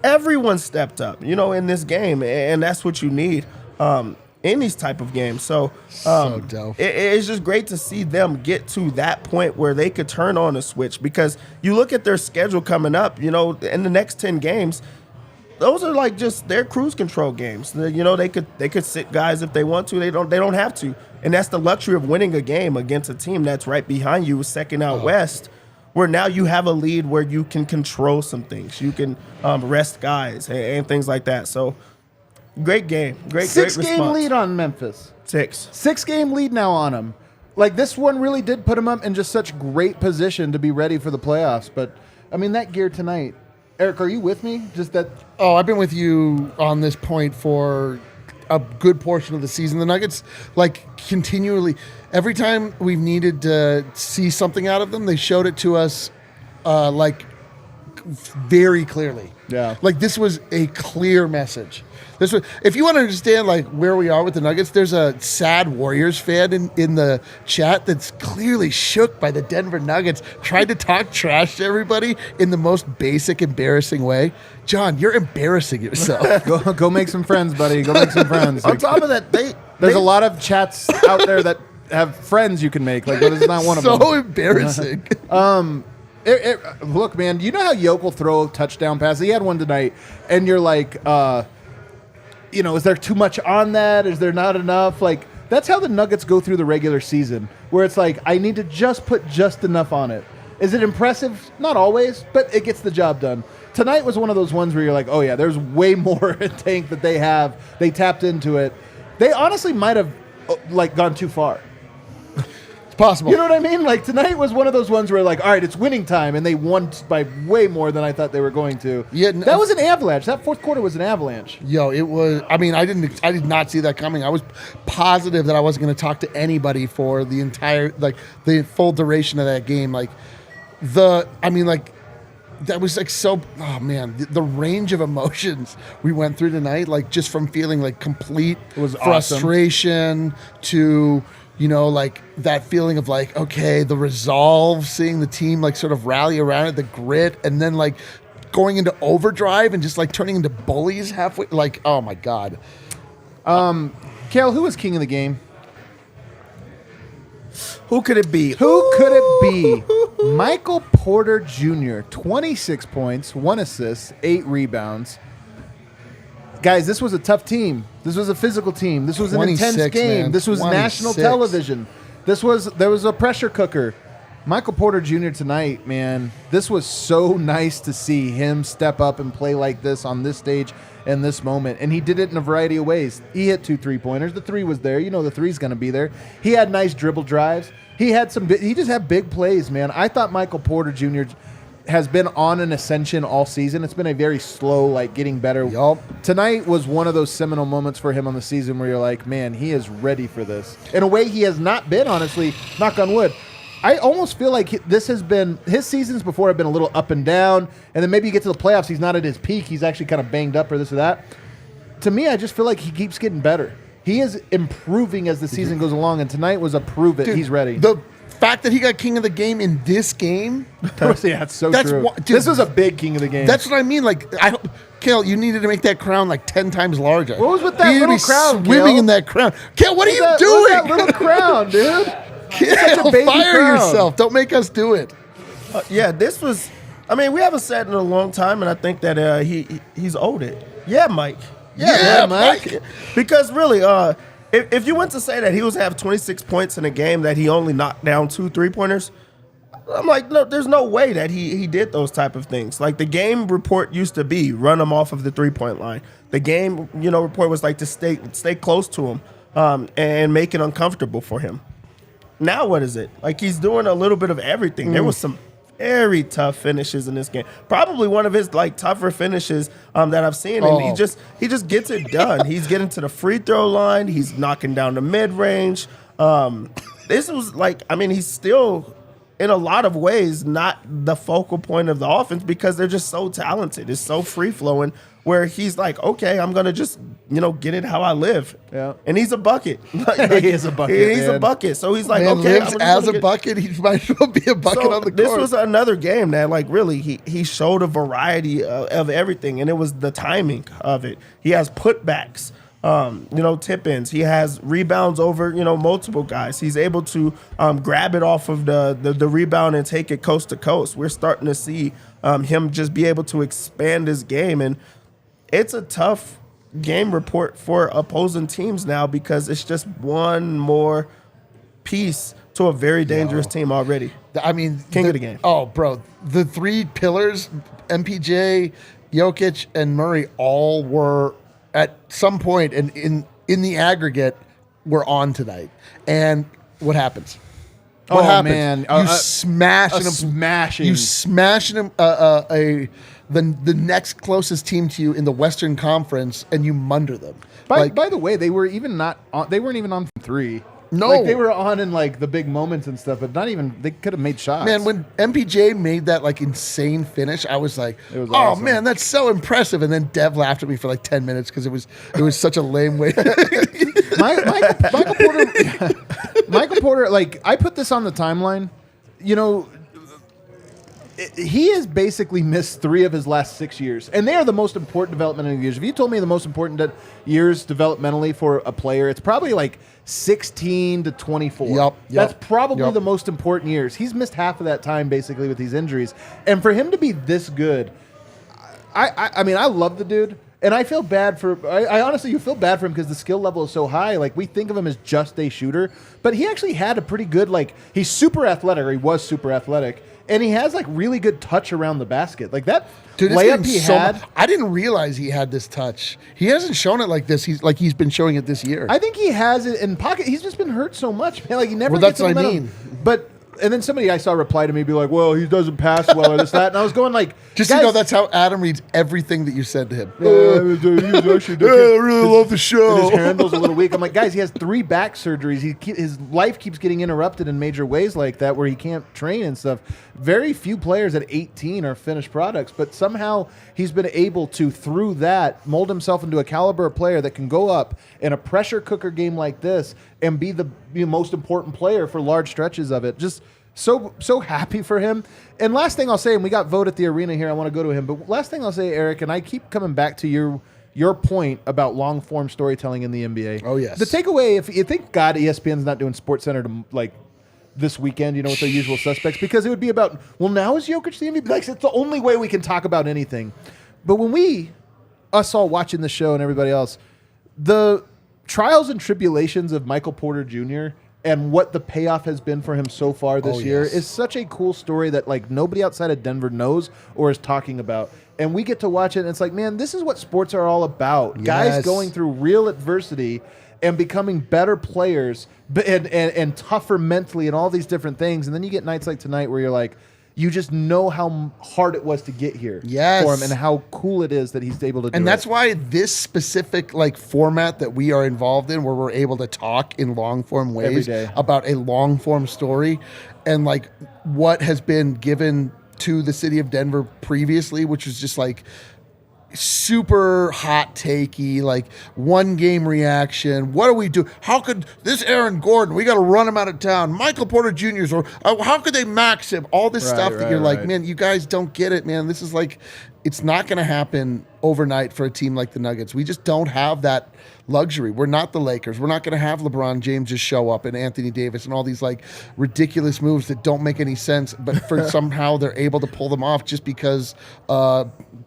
Everyone stepped up, in this game, and that's what you need in these type of games. So dope. It's just great to see them get to that point where they could turn on a switch, because you look at their schedule coming up, in the next 10 games, those are like just their cruise control games. They could sit guys if they want to. They don't have to. And that's the luxury of winning a game against a team that's right behind you, second out west, where now you have a lead where you can control some things. You can rest guys and things like that. So great game. Great Six-game lead on Memphis. 6-game lead now on them. Like, this one really did put them up in just such great position to be ready for the playoffs. But, I mean, that gear tonight. Eric, are you with me? Just that. Oh, I've been with you on this point for a good portion of the season. The Nuggets, continually, every time we've needed to see something out of them, they showed it to us, very clearly. Yeah. This was a clear message. This was, if you want to understand where we are with the Nuggets, there's a sad Warriors fan in the chat that's clearly shook by the Denver Nuggets, tried to talk trash to everybody in the most basic, embarrassing way. John, you're embarrassing yourself. Go make some friends, buddy. Go make some friends. On top of that, there's a lot of chats out there that have friends you can make. That is not one of them. So embarrassing. Look, man, you know how Jokic will throw a touchdown pass? He had one tonight, and you're like, is there too much on that? Is there not enough? That's how the Nuggets go through the regular season, where it's like, I need to just put just enough on it. Is it impressive? Not always, but it gets the job done. Tonight was one of those ones where you're like, oh, yeah, there's way more in tank that they have. They tapped into it. They honestly might have, gone too far. Possible. You know what I mean? Tonight was one of those ones where all right, it's winning time, and they won by way more than I thought they were going to. Yeah, that was an avalanche. That fourth quarter was an avalanche. Yo, it was. I mean, I did not see that coming. I was positive that I wasn't going to talk to anybody for the entire the full duration of that game. That was so. Oh man, the range of emotions we went through tonight, just from feeling complete frustration to. That feeling of okay, the resolve, seeing the team sort of rally around it, the grit, and then going into overdrive and just turning into bullies halfway. Oh my God. Kale, who was king of the game? Who could it be? Michael Porter Jr., 26 points, 1 assist, 8 rebounds. Guys, this was a tough team. This was a physical team. This was an intense game. Man. This was national television. There was a pressure cooker. Michael Porter Jr. tonight, man, this was so nice to see him step up and play like this on this stage and this moment. And he did it in a variety of ways. He hit 2 3-pointers. The 3 was there. The 3's going to be there. He had nice dribble drives. He just had big plays, man. I thought Michael Porter Jr. has been on an ascension all season. It's been a very slow, getting better. Yup. Tonight was one of those seminal moments for him on the season where you're like, man, he is ready for this. In a way he has not been, honestly, knock on wood. I almost feel like this has been, his seasons before have been a little up and down, and then maybe you get to the playoffs, he's not at his peak, he's actually kind of banged up or this or that. To me, I just feel like he keeps getting better. He is improving as the season goes along, and tonight was a prove it. Dude, he's ready. The fact that he got king of the game in this game. Yeah, it's so true. Dude, this was a big king of the game. That's what I mean. Kale, you needed to make that crown 10 times larger. What was with that little crown, swimming Kale? in that crown. Kale, what are you What's doing? that little crown, dude? Kale, fire yourself. Don't make us do it. This was. I mean, we haven't said it in a long time, and I think that he's owed it. Yeah, Mike. Yeah, Mike. Because really, if you went to say that he was have 26 points in a game that he only knocked down 2 3-pointers, I'm like, no, there's no way that he did those type of things. The game report used to be run him off of the 3-point line. The game, report was to stay close to him and make it uncomfortable for him. Now what is it? He's doing a little bit of everything. There was some very tough finishes in this game. Probably one of his like tougher finishes that I've seen. And he just gets it done. He's getting to the free throw line. He's knocking down the mid range. This was like, I mean, he's still in a lot of ways not the focal point of the offense because they're just so talented. It's so free flowing where he's like, okay, I'm gonna just get it how I live. Yeah, and he's a bucket. He is a bucket. He's a bucket. So he's like, Man okay, lives as a bucket. He might as well be a bucket on the court. This was another game that, like, really, he showed a variety of everything, and it was the timing of it. He has putbacks. Tip-ins. He has rebounds over, multiple guys. He's able to grab it off of the rebound and take it coast to coast. We're starting to see him just be able to expand his game, and it's a tough game report for opposing teams now because it's just one more piece to a very dangerous team already. I mean, king of the game. Oh, bro, the three pillars, MPJ, Jokic, and Murray, all were at some point and in the aggregate were on tonight. And what happens? What happens? Man. You smashing them. Smashing. You smashing them. The next closest team to you in the Western Conference, and you munder them. By the way, they weren't even on from three. No, like they were on in like the big moments and stuff, but not even they could have made shots. Man, when MPJ made that like insane finish, I was like, was "Oh awesome. Man, that's so impressive!" And then Dev laughed at me for like 10 minutes because it was such a lame way. Michael Porter, like I put this on the timeline. He has basically missed 3 of his last 6 years, and they are the most important developmental years. If you told me the most important years developmentally for a player, it's probably like 16 to 24. Yep. That's probably the most important years. He's missed half of that time basically with these injuries, and for him to be this good, I mean, I love the dude. And I feel bad I honestly, you feel bad for him because the skill level is so high. Like, we think of him as just a shooter, but he actually had a pretty good, like, he's super athletic, or he was super athletic, and he has, like, really good touch around the basket. Like, that layup he had. I didn't realize he had this touch. He hasn't shown it like this. He's been showing it this year. I think he has it in pocket. He's just been hurt so much, man. Like, he never Well, gets that's what I momentum. mean. But... And then somebody I saw reply to me, be like, well, he doesn't pass well or this, that. And I was going like... Just so you know, that's how Adam reads everything that you said to him. I really love the show. His handle's a little weak. I'm like, guys, he has 3 back surgeries. His life keeps getting interrupted in major ways like that where he can't train and stuff. Very few players at 18 are finished products, but somehow he's been able to, through that, mold himself into a caliber of player that can go up in a pressure cooker game like this and be the most important player for large stretches of it. Just so happy for him. And last thing I'll say, and we got Vogt at the arena here, I want to go to him, but last thing I'll say, Eric, and I keep coming back to your point about long-form storytelling in the NBA. Oh, yes. The takeaway, if you think, God, ESPN's not doing SportsCenter to, like, this weekend, with their usual suspects, because it would be about, well, now is Jokic the MVP? Like, it's the only way we can talk about anything. But when us all watching the show and everybody else, the trials and tribulations of Michael Porter Jr. and what the payoff has been for him so far this year is such a cool story that, like, nobody outside of Denver knows or is talking about. And we get to watch it, and it's like, man, this is what sports are all about. Yes. Guys going through real adversity and becoming better players and tougher mentally and all these different things. And then you get nights like tonight where you're like, you just know how hard it was to get here for him and how cool it is that he's able to do it. And that's why this specific format that we are involved in, where we're able to talk in long form ways about a long form story and like what has been given to the city of Denver previously, which was just like super hot takey, like one game reaction. What do we do? How could this Aaron Gordon, we got to run him out of town. Michael Porter Jr.'s, or how could they max him? All this stuff that you're like, man, you guys don't get it, man. This is like, it's not going to happen overnight for a team like the Nuggets. We just don't have that luxury. We're not the Lakers. We're not going to have LeBron James just show up and Anthony Davis and all these like ridiculous moves that don't make any sense, but for somehow they're able to pull them off just because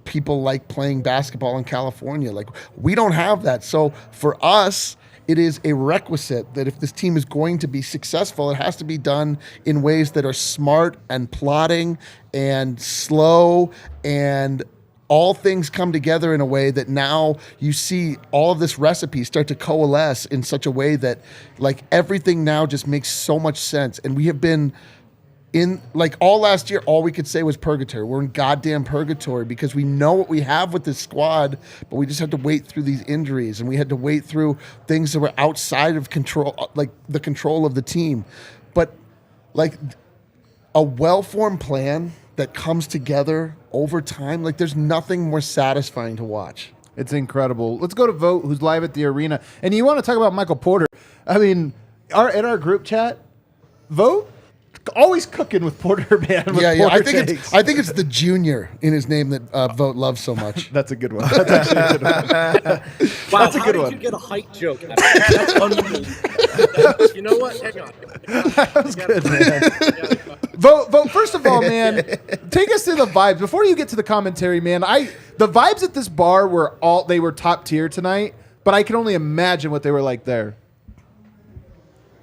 people like playing basketball in California. Like, we don't have that. So for us, it is a requisite that if this team is going to be successful, it has to be done in ways that are smart and plotting and slow, and all things come together in a way that now you see all of this recipe start to coalesce in such a way that like everything now just makes so much sense. And we have been in like all last year, all we could say was purgatory. We're in goddamn purgatory because we know what we have with this squad, but we just had to wait through these injuries and we had to wait through things that were outside of control, like the control of the team. But like a well-formed plan that comes together over time, like there's nothing more satisfying to watch. It's incredible. Let's go to Vogt, who's live at the arena. And you want to talk about Michael Porter. I mean, in our group chat, Vogt, always cooking with Porter, man. With Yeah. Porter I think it's the Junior in his name that Vogt loves so much. That's a good one. That's actually a good one. Wow, That's a good how one. did you get a height joke out of that? That's unbelievable. You know what? Hang on. That was good, man. Vogt, first of all, man, take us through the vibes. Before you get to the commentary, man, the vibes at this bar were top tier tonight, but I can only imagine what they were like there.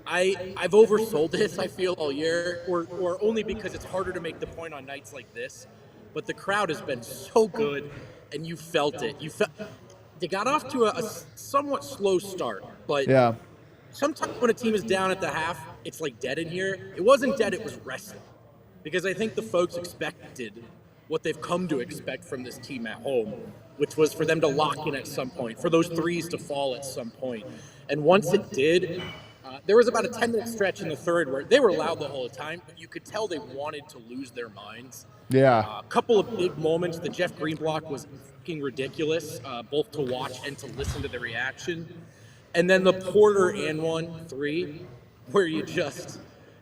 I've oversold this, I feel, all year, or only because it's harder to make the point on nights like this. But the crowd has been so good, and you felt it. They got off to a somewhat slow start, but Yeah. sometimes when a team is down at the half, it's like dead in here. It wasn't dead, it was resting. Because I think the folks expected what they've come to expect from this team at home, which was for them to lock in at some point, for those threes to fall at some point. And once it did, there was about a 10-minute stretch in the third where they were loud the whole time, but you could tell they wanted to lose their minds. Yeah. A couple of big moments. The Jeff Green block was fucking ridiculous, both to watch and to listen to the reaction. And then the Porter and 1-3, where you just,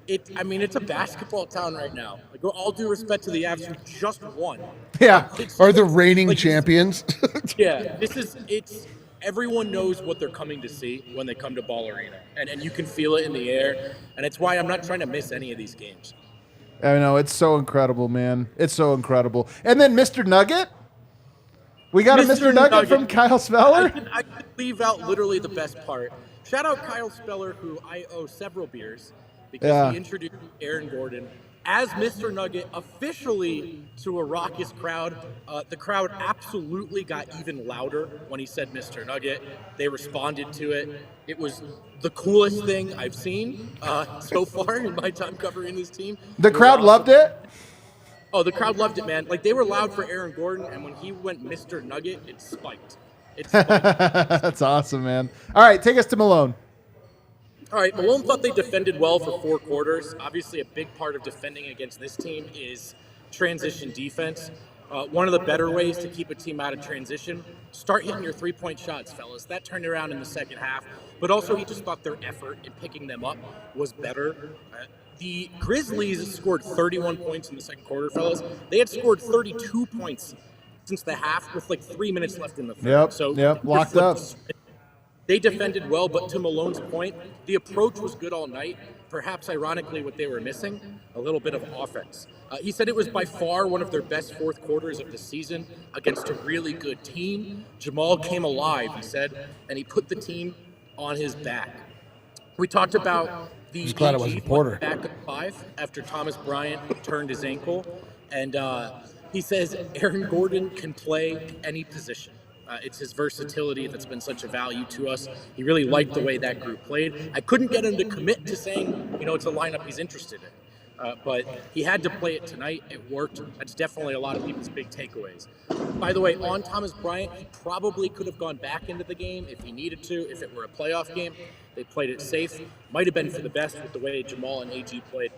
it's a basketball town right now. Like, all due respect to the Avs who just won. Yeah. Are the reigning champions? Yeah, everyone knows what they're coming to see when they come to Ball Arena. And you can feel it in the air. And it's why I'm not trying to miss any of these games. I know, it's so incredible, man. It's so incredible. And then Mr. Nugget. We got a Mr. Nugget from Kyle Speller. I could leave out literally the best part. Shout out Kyle Speller, who I owe several beers because he introduced Aaron Gordon as Mr. Nugget officially to a raucous crowd. The crowd absolutely got even louder when he said Mr. Nugget. They responded to it. It was the coolest thing I've seen so far in my time covering this team. The crowd loved it? Oh, the crowd loved it, man. Like, they were loud for Aaron Gordon, and when he went Mr. Nugget, it spiked. That's awesome, man. All right, take us to Malone. All right, Malone thought they defended well for 4 quarters. Obviously, a big part of defending against this team is transition defense. One of the better ways to keep a team out of transition, start hitting your 3-point shots, fellas. That turned around in the second half. But also, he just thought their effort in picking them up was better. The Grizzlies scored 31 points in the second quarter, fellas. They had scored 32 points since the half with like 3 minutes left in the third. Locked up. They defended well, but to Malone's point, the approach was good all night. Perhaps ironically, what they were missing, a little bit of offense. He said it was by far one of their best fourth quarters of the season against a really good team. Jamal came alive, he said, and he put the team on his back. We talked about the glad it wasn't Porter. Back at 5 after Thomas Bryant turned his ankle, and he says Aaron Gordon can play any position. It's his versatility that's been such a value to us. He really liked the way that group played. I couldn't get him to commit to saying, it's a lineup he's interested in. But he had to play it tonight. It worked. That's definitely a lot of people's big takeaways. By the way, on Thomas Bryant, he probably could have gone back into the game if he needed to, if it were a playoff game. They played it safe. Might have been for the best with the way Jamal and AG played.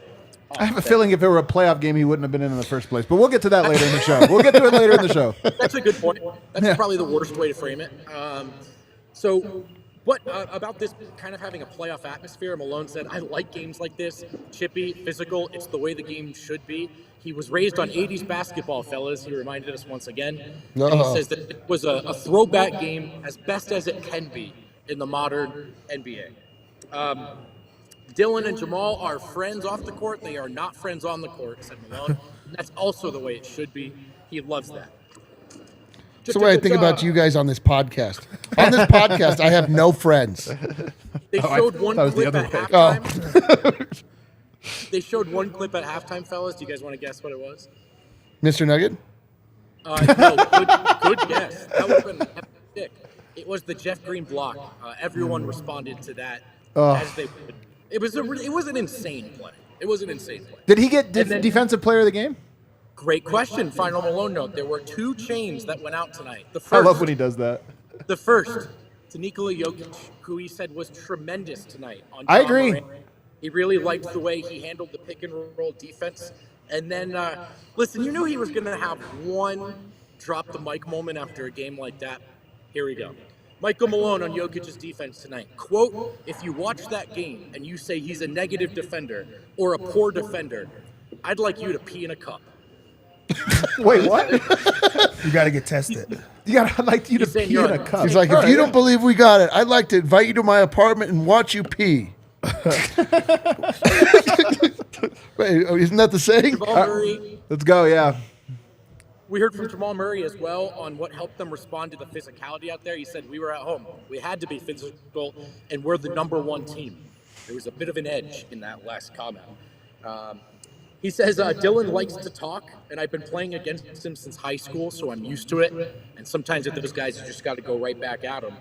I have a feeling if it were a playoff game, he wouldn't have been in the first place. But we'll get to that later in the show. We'll get to it later in the show. That's a good point. That's probably the worst way to frame it. But about this kind of having a playoff atmosphere, Malone said, I like games like this. Chippy, physical, it's the way the game should be. He was raised on 80s basketball, fellas. He reminded us once again. And he says that it was a throwback game as best as it can be in the modern NBA. Dylan and Jamal are friends off the court. They are not friends on the court, said Malone. And that's also the way it should be. He loves that. That's the way I think about you guys on this podcast. On this podcast, I have no friends. They showed one clip at halftime. They showed one clip at halftime, fellas. Do you guys want to guess what it was? Mr. Nugget? No, good guess. That would have been sick. It was the Jeff Green block. Everyone responded to that as they would. It was an insane play. It was an insane play. Did he get And then- defensive player of the game? Great question. Final Malone note. There were 2 chains that went out tonight. The I first, love when he does that. The first to Nikola Jokic, who he said was tremendous tonight on I John agree. Morant. He really liked the way he handled the pick and roll defense. And then, listen, you knew he was going to have one drop the mic moment after a game like that. Here we go. Michael Malone on Jokic's defense tonight. Quote, if you watch that game and you say he's a negative defender or a poor defender, I'd like you to pee in a cup. Wait, what? You got to get tested. I'd like you to He's saying pee you're in a on- cup. He's like, if you don't believe we got it, I'd like to invite you to my apartment and watch you pee. Wait, isn't that the saying? Jamal Murray, Let's go, yeah. we heard from Jamal Murray as well on what helped them respond to the physicality out there. He said, we were at home. We had to be physical, and we're the number 1 team. There was a bit of an edge in that last comment. He says, Dylan likes to talk, and I've been playing against him since high school, so I'm used to it. And sometimes with those guys, you just got to go right back at them.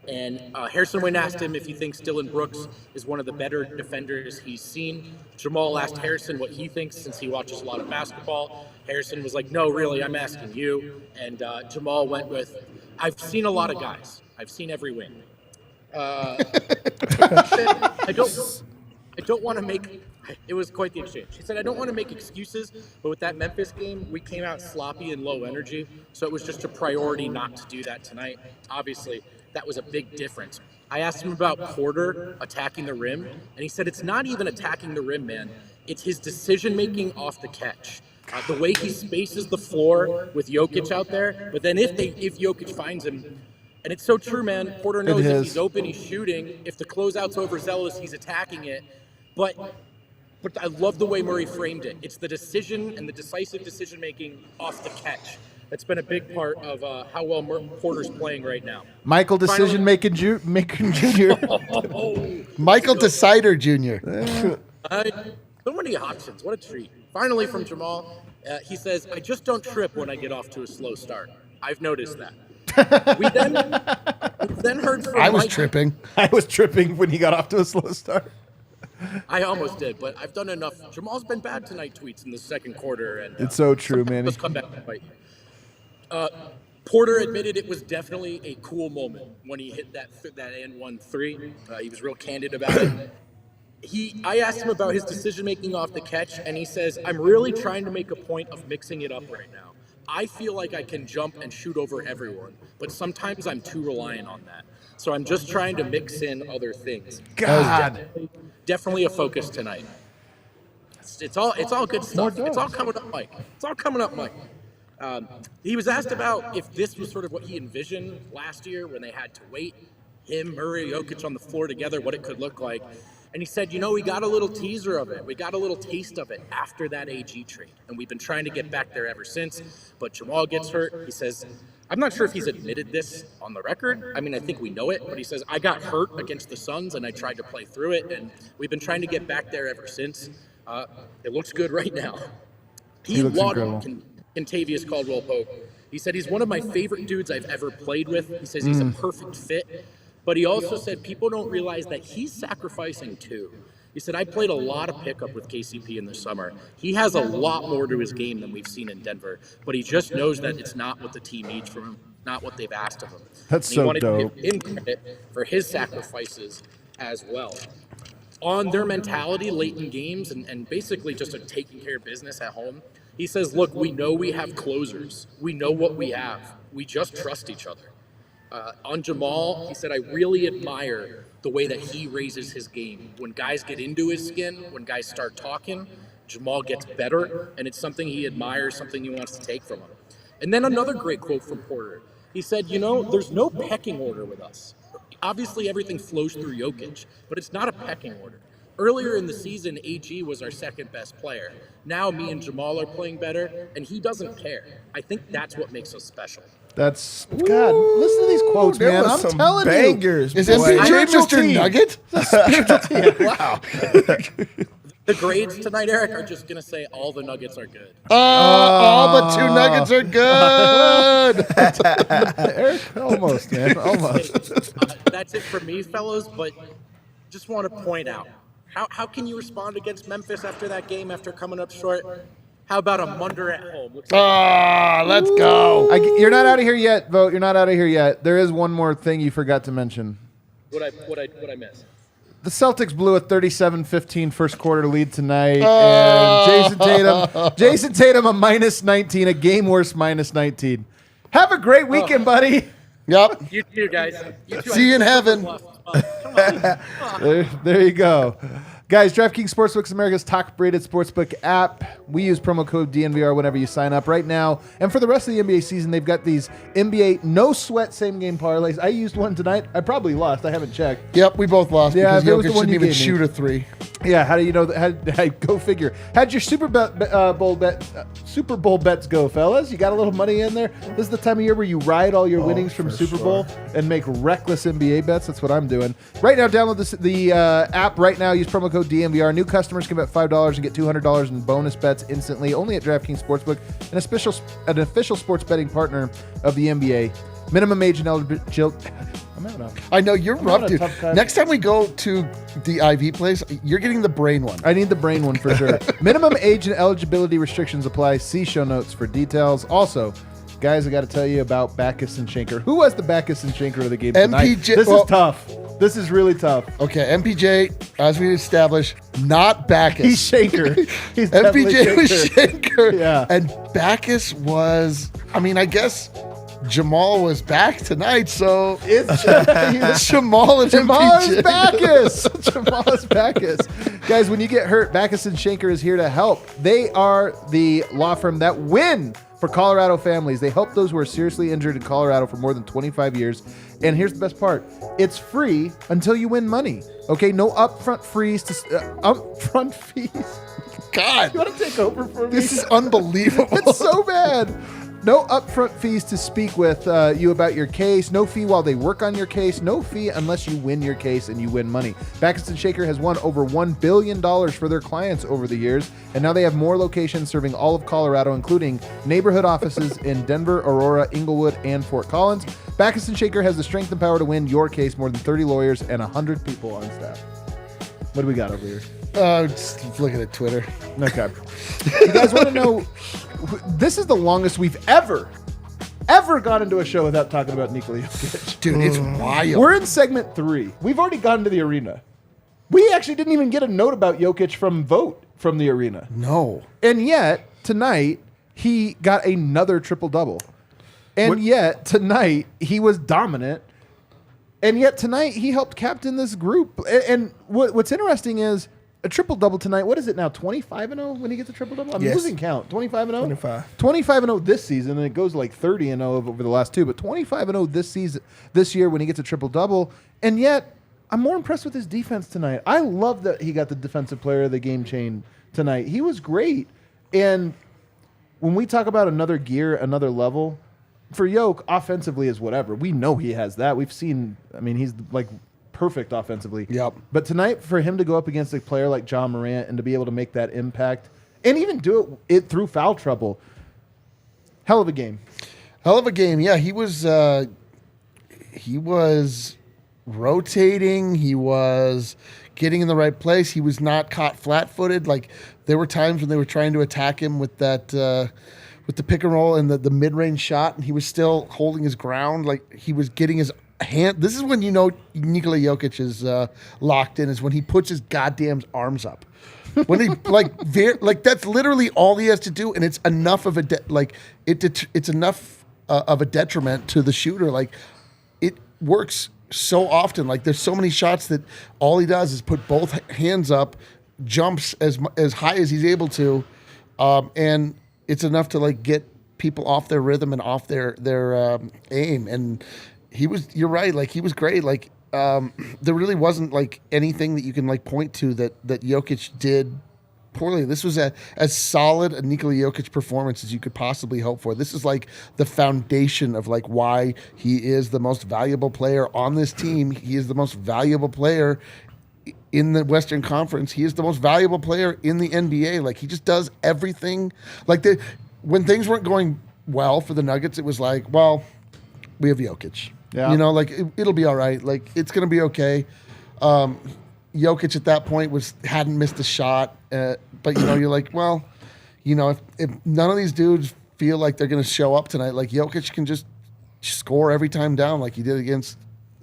And Harrison Wynn asked him if he thinks Dylan Brooks is one of the better defenders he's seen. Jamal asked Harrison what he thinks since he watches a lot of basketball. Harrison was like, no, really, I'm asking you. And Jamal went with, I've seen a lot of guys. I've seen every win. I don't want to make, it was quite the exchange. He said, I don't want to make excuses, but with that Memphis game, we came out sloppy and low energy, so it was just a priority not to do that tonight. Obviously, that was a big difference. I asked him about Porter attacking the rim, and he said, it's not even attacking the rim, man. It's his decision-making off the catch. The way he spaces the floor with Jokic out there, but then if Jokic finds him, and it's so true, man. Porter knows if he's open, he's shooting. If the closeout's overzealous, he's attacking it. But I love the way Murray framed it. It's the decision and the decisive decision-making off the catch. That's been a big part of how well Porter's playing right now. Michael decision-making Jr. Michael Decider Jr. So many options. What a treat. Finally, from Jamal, he says, I just don't trip when I get off to a slow start. I've noticed that. We then heard from I was Mike. tripping. I was tripping when he got off to a slow start. I almost did, but I've done enough. Jamal's been bad tonight tweets in the second quarter. And It's so true, man. Let's come back and fight. Porter admitted it was definitely a cool moment when he hit that and 1-3. He was real candid about it. I asked him about his decision-making off the catch, and he says, I'm really trying to make a point of mixing it up right now. I feel like I can jump and shoot over everyone, but sometimes I'm too reliant on that. So I'm just trying to mix in other things. God. Definitely a focus tonight. It's all good stuff. It's all coming up, Mike. It's all coming up, Mike. He was asked about if this was sort of what he envisioned last year when they had to wait, him, Murray, Jokic on the floor together, what it could look like. And he said, we got a little teaser of it. We got a little taste of it after that AG trade. And we've been trying to get back there ever since. But Jamal gets hurt. He says, I'm not sure if he's admitted this on the record. I mean, I think we know it. But he says, I got hurt against the Suns, and I tried to play through it. And we've been trying to get back there ever since. It looks good right now. He looks incredible. Kentavious Caldwell-Pope. He said, he's one of my favorite dudes I've ever played with. He says he's a perfect fit. But he also said people don't realize that he's sacrificing too. He said, I played a lot of pickup with KCP in the summer. He has a lot more to his game than we've seen in Denver, but he just knows that it's not what the team needs from him, not what they've asked of him. That's and so he wanted dope. to give him credit for his sacrifices as well. On their mentality late in games and basically just taking care of business at home, he says, look, we know we have closers. We know what we have. We just trust each other. On Jamal, he said, I really admire the way that he raises his game. When guys get into his skin, when guys start talking, Jamal gets better, and it's something he admires, something he wants to take from him. And then another great quote from Porter. He said, there's no pecking order with us. Obviously, everything flows through Jokic, but it's not a pecking order. Earlier in the season, AG was our second best player. Now me and Jamal are playing better, and he doesn't care. I think that's what makes us special. That's God. Listen to these quotes, There man. was I'm some telling bangers, you. Is boy. MPJ Spiritual Mr. team. Nugget? Wow. The grades tonight, Eric, are just going to say all the Nuggets are good. All but 2 Nuggets are good. Eric, almost, man. Almost. That's it for me, fellows, but just want to point out How can you respond against Memphis after that game, after coming up short? How about a Munder at home? Looks like Let's go. You're not out of here yet, Vogt. You're not out of here yet. There is one more thing you forgot to mention. what I miss. The Celtics blew a 37-15 first quarter lead tonight, and Jason Tatum a minus 19, a game worse minus 19. Have a great weekend, buddy. Yep. You too, guys. You too. See you in heaven. Come on. There you go. Guys, DraftKings Sportsbook is America's top-rated sportsbook app. We use promo code DNVR whenever you sign up right now. And for the rest of the NBA season, they've got these NBA no-sweat same-game parlays. I used one tonight. I probably lost. I haven't checked. Yep, we both lost Yeah, because it was the Jokic one didn't you even gave me. shoot a three. Yeah, how do you know that? Go figure. How'd your Super Bowl bets go, fellas? You got a little money in there? This is the time of year where you ride all your winnings from Super Bowl and make reckless NBA bets. That's what I'm doing. Right now, download the app right now. Use promo code DNVR. New customers can bet $5 and get $200 in bonus bets instantly. Only at DraftKings Sportsbook, an official sports betting partner of the NBA. Minimum age and eligibility. I know you're rough, having a dude. tough time. Next time we go to the IV place, you're getting the brain one. I need the brain one for sure. Minimum age and eligibility restrictions apply. See show notes for details. Also, guys, I got to tell you about Backus and Schenker. Who was the Backus and Schenker of the game tonight? MPJ This is tough. This is really tough. Okay, MPJ, as we established, not Backus. He's Schenker. He's definitely MPJ was Schenker. Schenker. Yeah. And Backus was, I guess Jamal was back tonight, so It's Jamal and Jamal is MPJ. Backus. Jamal is Backus. Guys, when you get hurt, Backus and Schenker is here to help. They are the law firm that win for Colorado families. They help those who are seriously injured in Colorado for more than 25 years. And here's the best part. It's free until you win money. Okay, no upfront fees. God, You want to take over for me? this is unbelievable. It's so bad. No upfront fees to speak with you about your case. No fee while they work on your case. No fee unless you win your case and you win money. Backus and Schenker has won over $1 billion for their clients over the years, and now they have more locations serving all of Colorado, including neighborhood offices in Denver, Aurora, Inglewood, and Fort Collins. Backus and Schenker has the strength and power to win your case. More than 30 lawyers and 100 people on staff. What do we got over here? Just looking at Twitter. Okay. You guys want to know? This is the longest we've ever gone into a show without talking about Nikola Jokic. Dude, it's wild. We're in segment 3. We've already gone to the arena. We actually didn't even get a note about Jokic from Vogt from the arena. No. And yet, tonight, he got another triple-double. And yet, tonight, he was dominant. And yet, tonight, he helped captain this group. And what's interesting is a triple-double tonight. What is it now, 25-0 when he gets a triple-double? I'm losing count. 25-0? 25. 25-0 this season, and it goes like 30-0 over the last two. But 25-0 this year when he gets a triple-double. And yet, I'm more impressed with his defense tonight. I love that he got the defensive player of the game chain tonight. He was great. And when we talk about another gear, another level, for Jokic, offensively is whatever. We know he has that. We've seen, he's like perfect offensively. Yep. But tonight, for him to go up against a player like John Morant and to be able to make that impact and even do it through foul trouble, hell of a game. Hell of a game. Yeah, he was rotating. He was getting in the right place. He was not caught flat-footed. Like, there were times when they were trying to attack him with that with the pick and roll and the mid-range shot, and he was still holding his ground. Like, he was getting his hand. This is when you know Nikola Jokic is locked in, is when he puts his goddamn arms up. When he like that's literally all he has to do, and it's enough of a it's enough of a detriment to the shooter. Like, it works so often. Like, there's so many shots that all he does is put both hands up, jumps as high as he's able to, and it's enough to like get people off their rhythm and off their aim. And you're right. Like, he was great. Like, there really wasn't like anything that you can like point to that Jokic did poorly. This was as solid a Nikola Jokic performance as you could possibly hope for. This is like the foundation of like why he is the most valuable player on this team. He is the most valuable player in the Western Conference. He is the most valuable player in the NBA. Like, he just does everything. Like, when things weren't going well for the Nuggets, it was like, well, we have Jokic. Yeah. You know, like, it'll be all right. Like, it's going to be okay. Jokic at that point hadn't missed a shot. But, you're like, well, if none of these dudes feel like they're going to show up tonight, like Jokic can just score every time down like he did against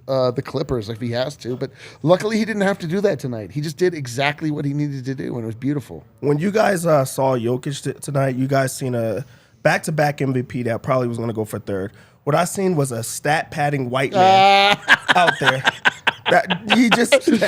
the Clippers if he has to. But luckily he didn't have to do that tonight. He just did exactly what he needed to do, and it was beautiful. When you guys saw Jokic tonight, you guys seen a back-to-back MVP that probably was going to go for third. What I seen was a stat-padding white man out there.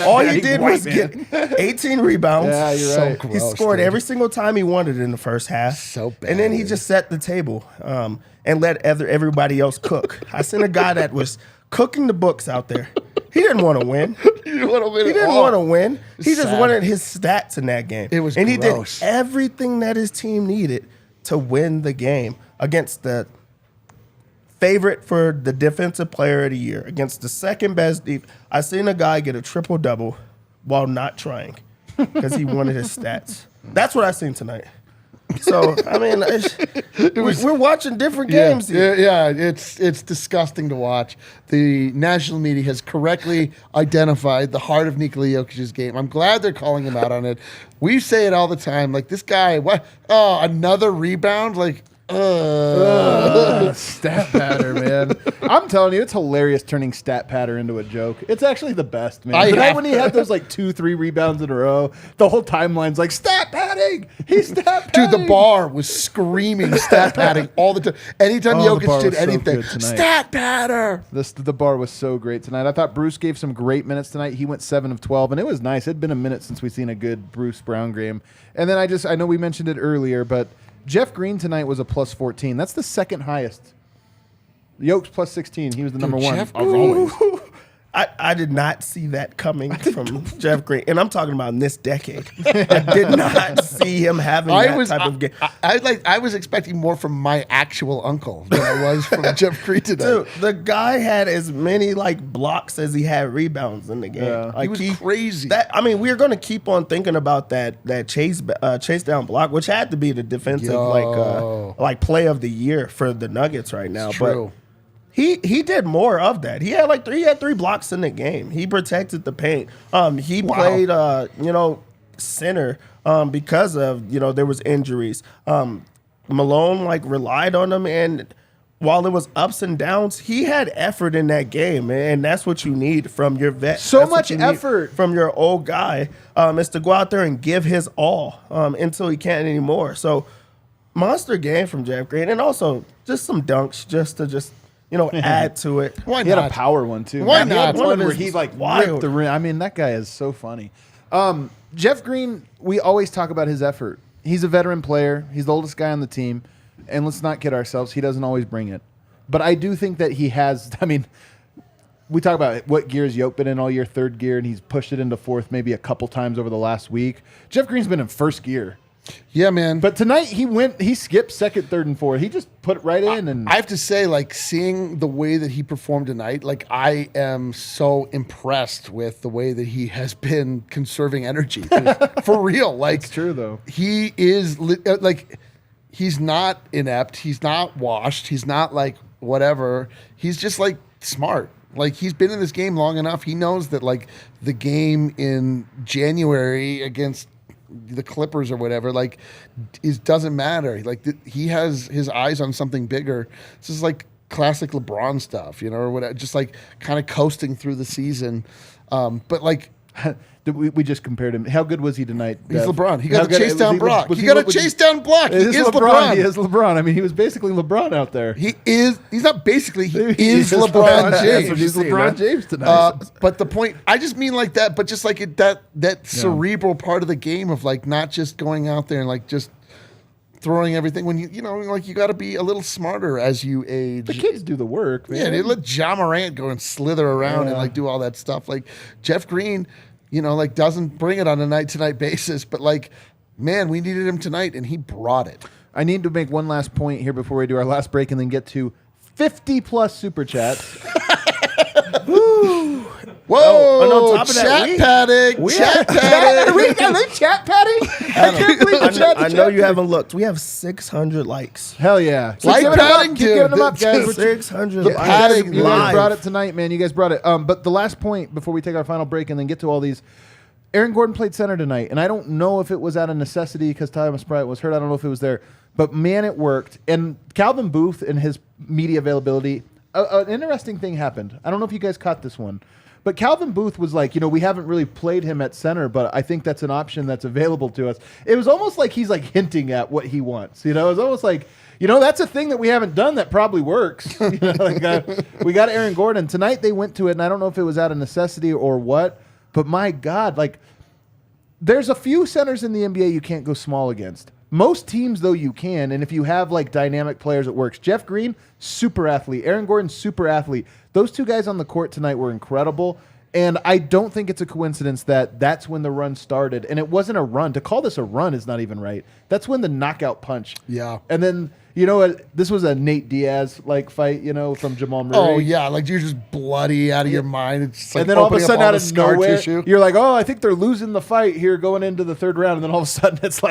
All he did was get 18 rebounds. Yeah, you're right. Gross, he scored dude. every single time he wanted in the first half. So bad, and then he dude. just set the table and let everybody else cook. I seen a guy that was cooking the books out there. He didn't want to win. He didn't want to win. He didn't want to win. He just sad. wanted his stats in that game. It was and gross. he did everything that his team needed to win the game against the favorite for the defensive player of the year, against the second best deep. I seen a guy get a triple-double while not trying because he wanted his stats. That's what I seen tonight. So, I mean, we're watching different games here. Yeah, it's disgusting to watch. The national media has correctly identified the heart of Nikola Jokic's game. I'm glad they're calling him out on it. We say it all the time. Like, this guy, what? Oh, another rebound? Like, stat patter, man. I'm telling you, it's hilarious turning stat patter into a joke. It's actually the best, man. Tonight when he had those like 2-3 rebounds in a row, the whole timeline's like stat padding. He's stat padding. Dude, the bar was screaming stat padding all the time. Anytime Oh, the bar Jokic did was so anything, good tonight. stat patter. The bar was so great tonight. I thought Bruce gave some great minutes tonight. He went 7 of 12, and it was nice. It had been a minute since we've seen a good Bruce Brown game. And then I know we mentioned it earlier, but Jeff Green tonight was a plus 14. That's the second highest. Yoke's plus 16. He was the number one. Jeff Of always. I did not see that coming from Jeff Green, and I'm talking about in this decade. I did not see him having that type of game. I was expecting more from my actual uncle than I was from Jeff Green today. Dude, the guy had as many blocks as he had rebounds in the game. Yeah. He was crazy. We're going to keep on thinking about that chase down block, which had to be the defensive play of the year for the Nuggets right now. True. But he did more of that. He had 3 blocks in the game. He protected the paint. He played center because of there was injuries. Malone relied on him, and while it was ups and downs, he had effort in that game, and that's what you need from your vet. So That's what much you need effort from your old guy is to go out there and give his all until he can't anymore. So monster game from Jeff Green, and also just some dunks just to add to it. Why He had a not? power one, too. Why Man, he had not? one One where is he wild. ripped the rim. I mean, that guy is so funny. Jeff Green, we always talk about his effort. He's a veteran player. He's the oldest guy on the team. And let's not kid ourselves. He doesn't always bring it. But I do think that he has, we talk about what gear has Yoke been in all year, third gear, and he's pushed it into fourth maybe a couple times over the last week. Jeff Green's been in first gear. Yeah, man. But tonight he skipped second, third, and fourth. He just put it right in. And I have to say, seeing the way that he performed tonight, I am so impressed with the way that he has been conserving energy. For real. it's true, though. He is, he's not inept. He's not washed. He's not whatever. He's just smart. He's been in this game long enough. He knows that the game in January against the Clippers or whatever, doesn't matter. He has his eyes on something bigger. This is classic LeBron stuff, or whatever, just kind of coasting through the season. But we just compared him. How good was he tonight? he's Dev? LeBron. He How got a good- chase down block. was He got a was chase down block. He is LeBron. He is LeBron. He was basically LeBron out there. He's not basically, he is LeBron That's James. what he's See, LeBron man. James tonight. But the point, I just mean that, but just that cerebral part of the game of not just going out there and just throwing everything when you got to be a little smarter as you age. the kids do the work, man. Yeah, they let Ja Morant go and slither around and do all that stuff. Jeff Green, doesn't bring it on a night-to-night basis, but man, we needed him tonight, and he brought it. I need to make one last point here before we do our last break and then get to 50+ super chats. Whoa! and on top of that, chat padding, chat Are padding. we chat padding? I can't believe the chat. I know you haven't looked. We have 600 likes. Hell yeah. Like Keep giving them up. padding, Keep dude. giving them up, guys. 600 You likes. guys Live. brought it tonight, man. You guys brought it. But the last point before we take our final break and then get to all these, Aaron Gordon played center tonight, and I don't know if it was out of necessity because Thomas Bryant was hurt. I don't know if it was there. But, man, it worked. And Calvin Booth and his media availability, an interesting thing happened. I don't know if you guys caught this one. But Calvin Booth was like, we haven't really played him at center, but I think that's an option that's available to us. It was almost like he's like hinting at what he wants. It was almost like, that's a thing that we haven't done that probably works. We got Aaron Gordon. Tonight they went to it, and I don't know if it was out of necessity or what, but my God, there's a few centers in the NBA you can't go small against. Most teams, though, you can, and if you have dynamic players, it works. Jeff Green, super athlete. Aaron Gordon, super athlete. Those two guys on the court tonight were incredible, and I don't think it's a coincidence that that's when the run started. And it wasn't a run. To call this a run is not even right. That's when the knockout punch. Yeah. And then, this was a Nate Diaz fight, from Jamal Murray. Oh yeah, you're just bloody out of your mind. It's and then all of a sudden, out of nowhere, tissue. you're like, "Oh, I think they're losing the fight here, going into the third round." And then all of a sudden, it's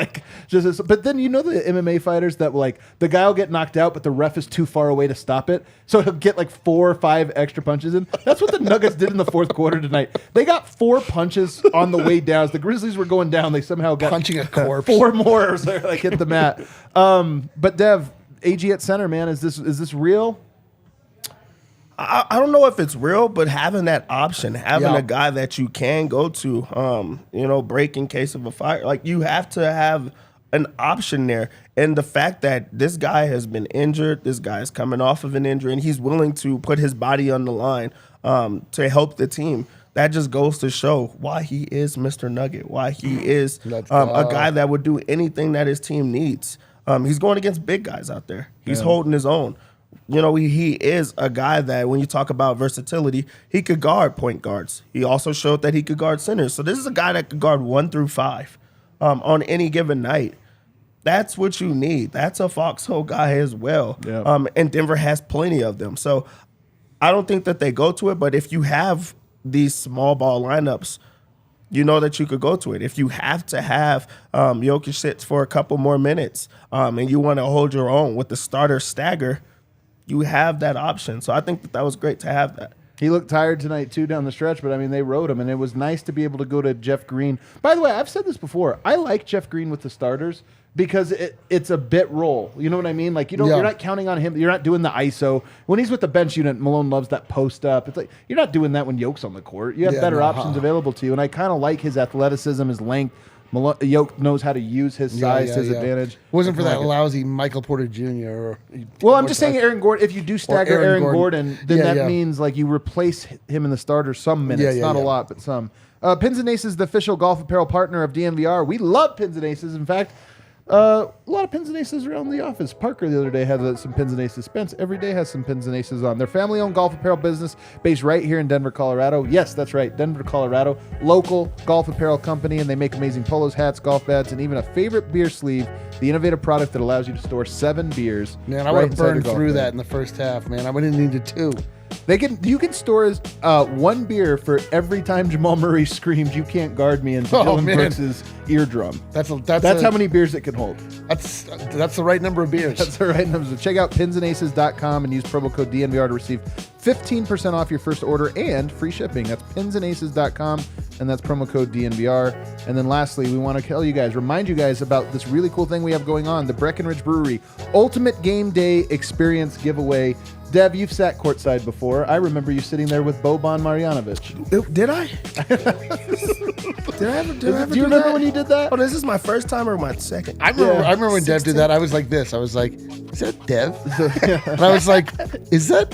just this. But then the MMA fighters that the guy will get knocked out, but the ref is too far away to stop it, so he'll get 4 or 5 extra punches in. That's what the Nuggets did in the fourth quarter tonight. They got 4 punches on the way down. As the Grizzlies were going down, they somehow got punching a corpse. 4 more as they hit the mat. But Dev. AG at center, man, is this real? I don't know if it's real, but having that option, having a guy that you can go to, break in case of a fire, you have to have an option there. And the fact that this guy has been injured, this guy is coming off of an injury, and he's willing to put his body on the line to help the team. That just goes to show why he is Mr. Nugget, why he is a guy that would do anything that his team needs. He's going against big guys out there. He's holding his own. He is a guy that when you talk about versatility, he could guard point guards. He also showed that he could guard centers. So this is a guy that could guard 1 through 5 on any given night. That's what you need. That's a foxhole guy as well. Yeah. And Denver has plenty of them. So I don't think that they go to it, but if you have these small ball lineups, that you could go to it. If you have to have Jokic sit for a couple more minutes and you want to hold your own with the starter stagger, you have that option. So I think that was great to have that. He looked tired tonight, too, down the stretch, but, they rode him, and it was nice to be able to go to Jeff Green. By the way, I've said this before. I like Jeff Green with the starters because it's a bit roll. You know what I mean? You're not counting on him. You're not doing the ISO. When he's with the bench unit, Malone loves that post up. It's you're not doing that when Yoke's on the court. You have better options available to you, and I kind of like his athleticism, his length. Yoke knows how to use his size to his advantage. Wasn't for that lousy Michael Porter Jr. Well, I'm just saying Aaron Gordon. If you do stagger Aaron Gordon, then that means you replace him in the starter some minutes. Not a lot, but some. Pins and Aces, the official golf apparel partner of DNVR. We love Pins and Aces. In fact, a lot of Pins and Aces around the office. Parker the other day had some Pins and Aces. Spence every day has some Pins and Aces on. Their family-owned golf apparel business based right here in Denver, Colorado. Yes, that's right, Denver, Colorado. Local golf apparel company, and they make amazing polos, hats, golf bats, and even a favorite beer sleeve, the innovative product that allows you to store 7 beers. Man, I would have burned through that in the first half, man. I would have needed 2. You can store 1 beer for every time Jamal Murray screams, "You can't guard me," into Dylan Brooks' eardrum. That's how many beers it can hold. That's the right number of beers. That's the right number. So check out pinsandaces.com and use promo code DNVR to receive 15% off your first order and free shipping. That's pinsandaces.com, and that's promo code DNVR. And then lastly, we want to remind you guys about this really cool thing we have going on, the Breckenridge Brewery Ultimate Game Day Experience Giveaway. Dev, you've sat courtside before. I remember you sitting there with Boban Marjanovic. Did I? Do you remember when you did that? Oh, this is my first time or my second? I remember when Dev did that. I was like this. I was like, is that Dev? And I was like, is that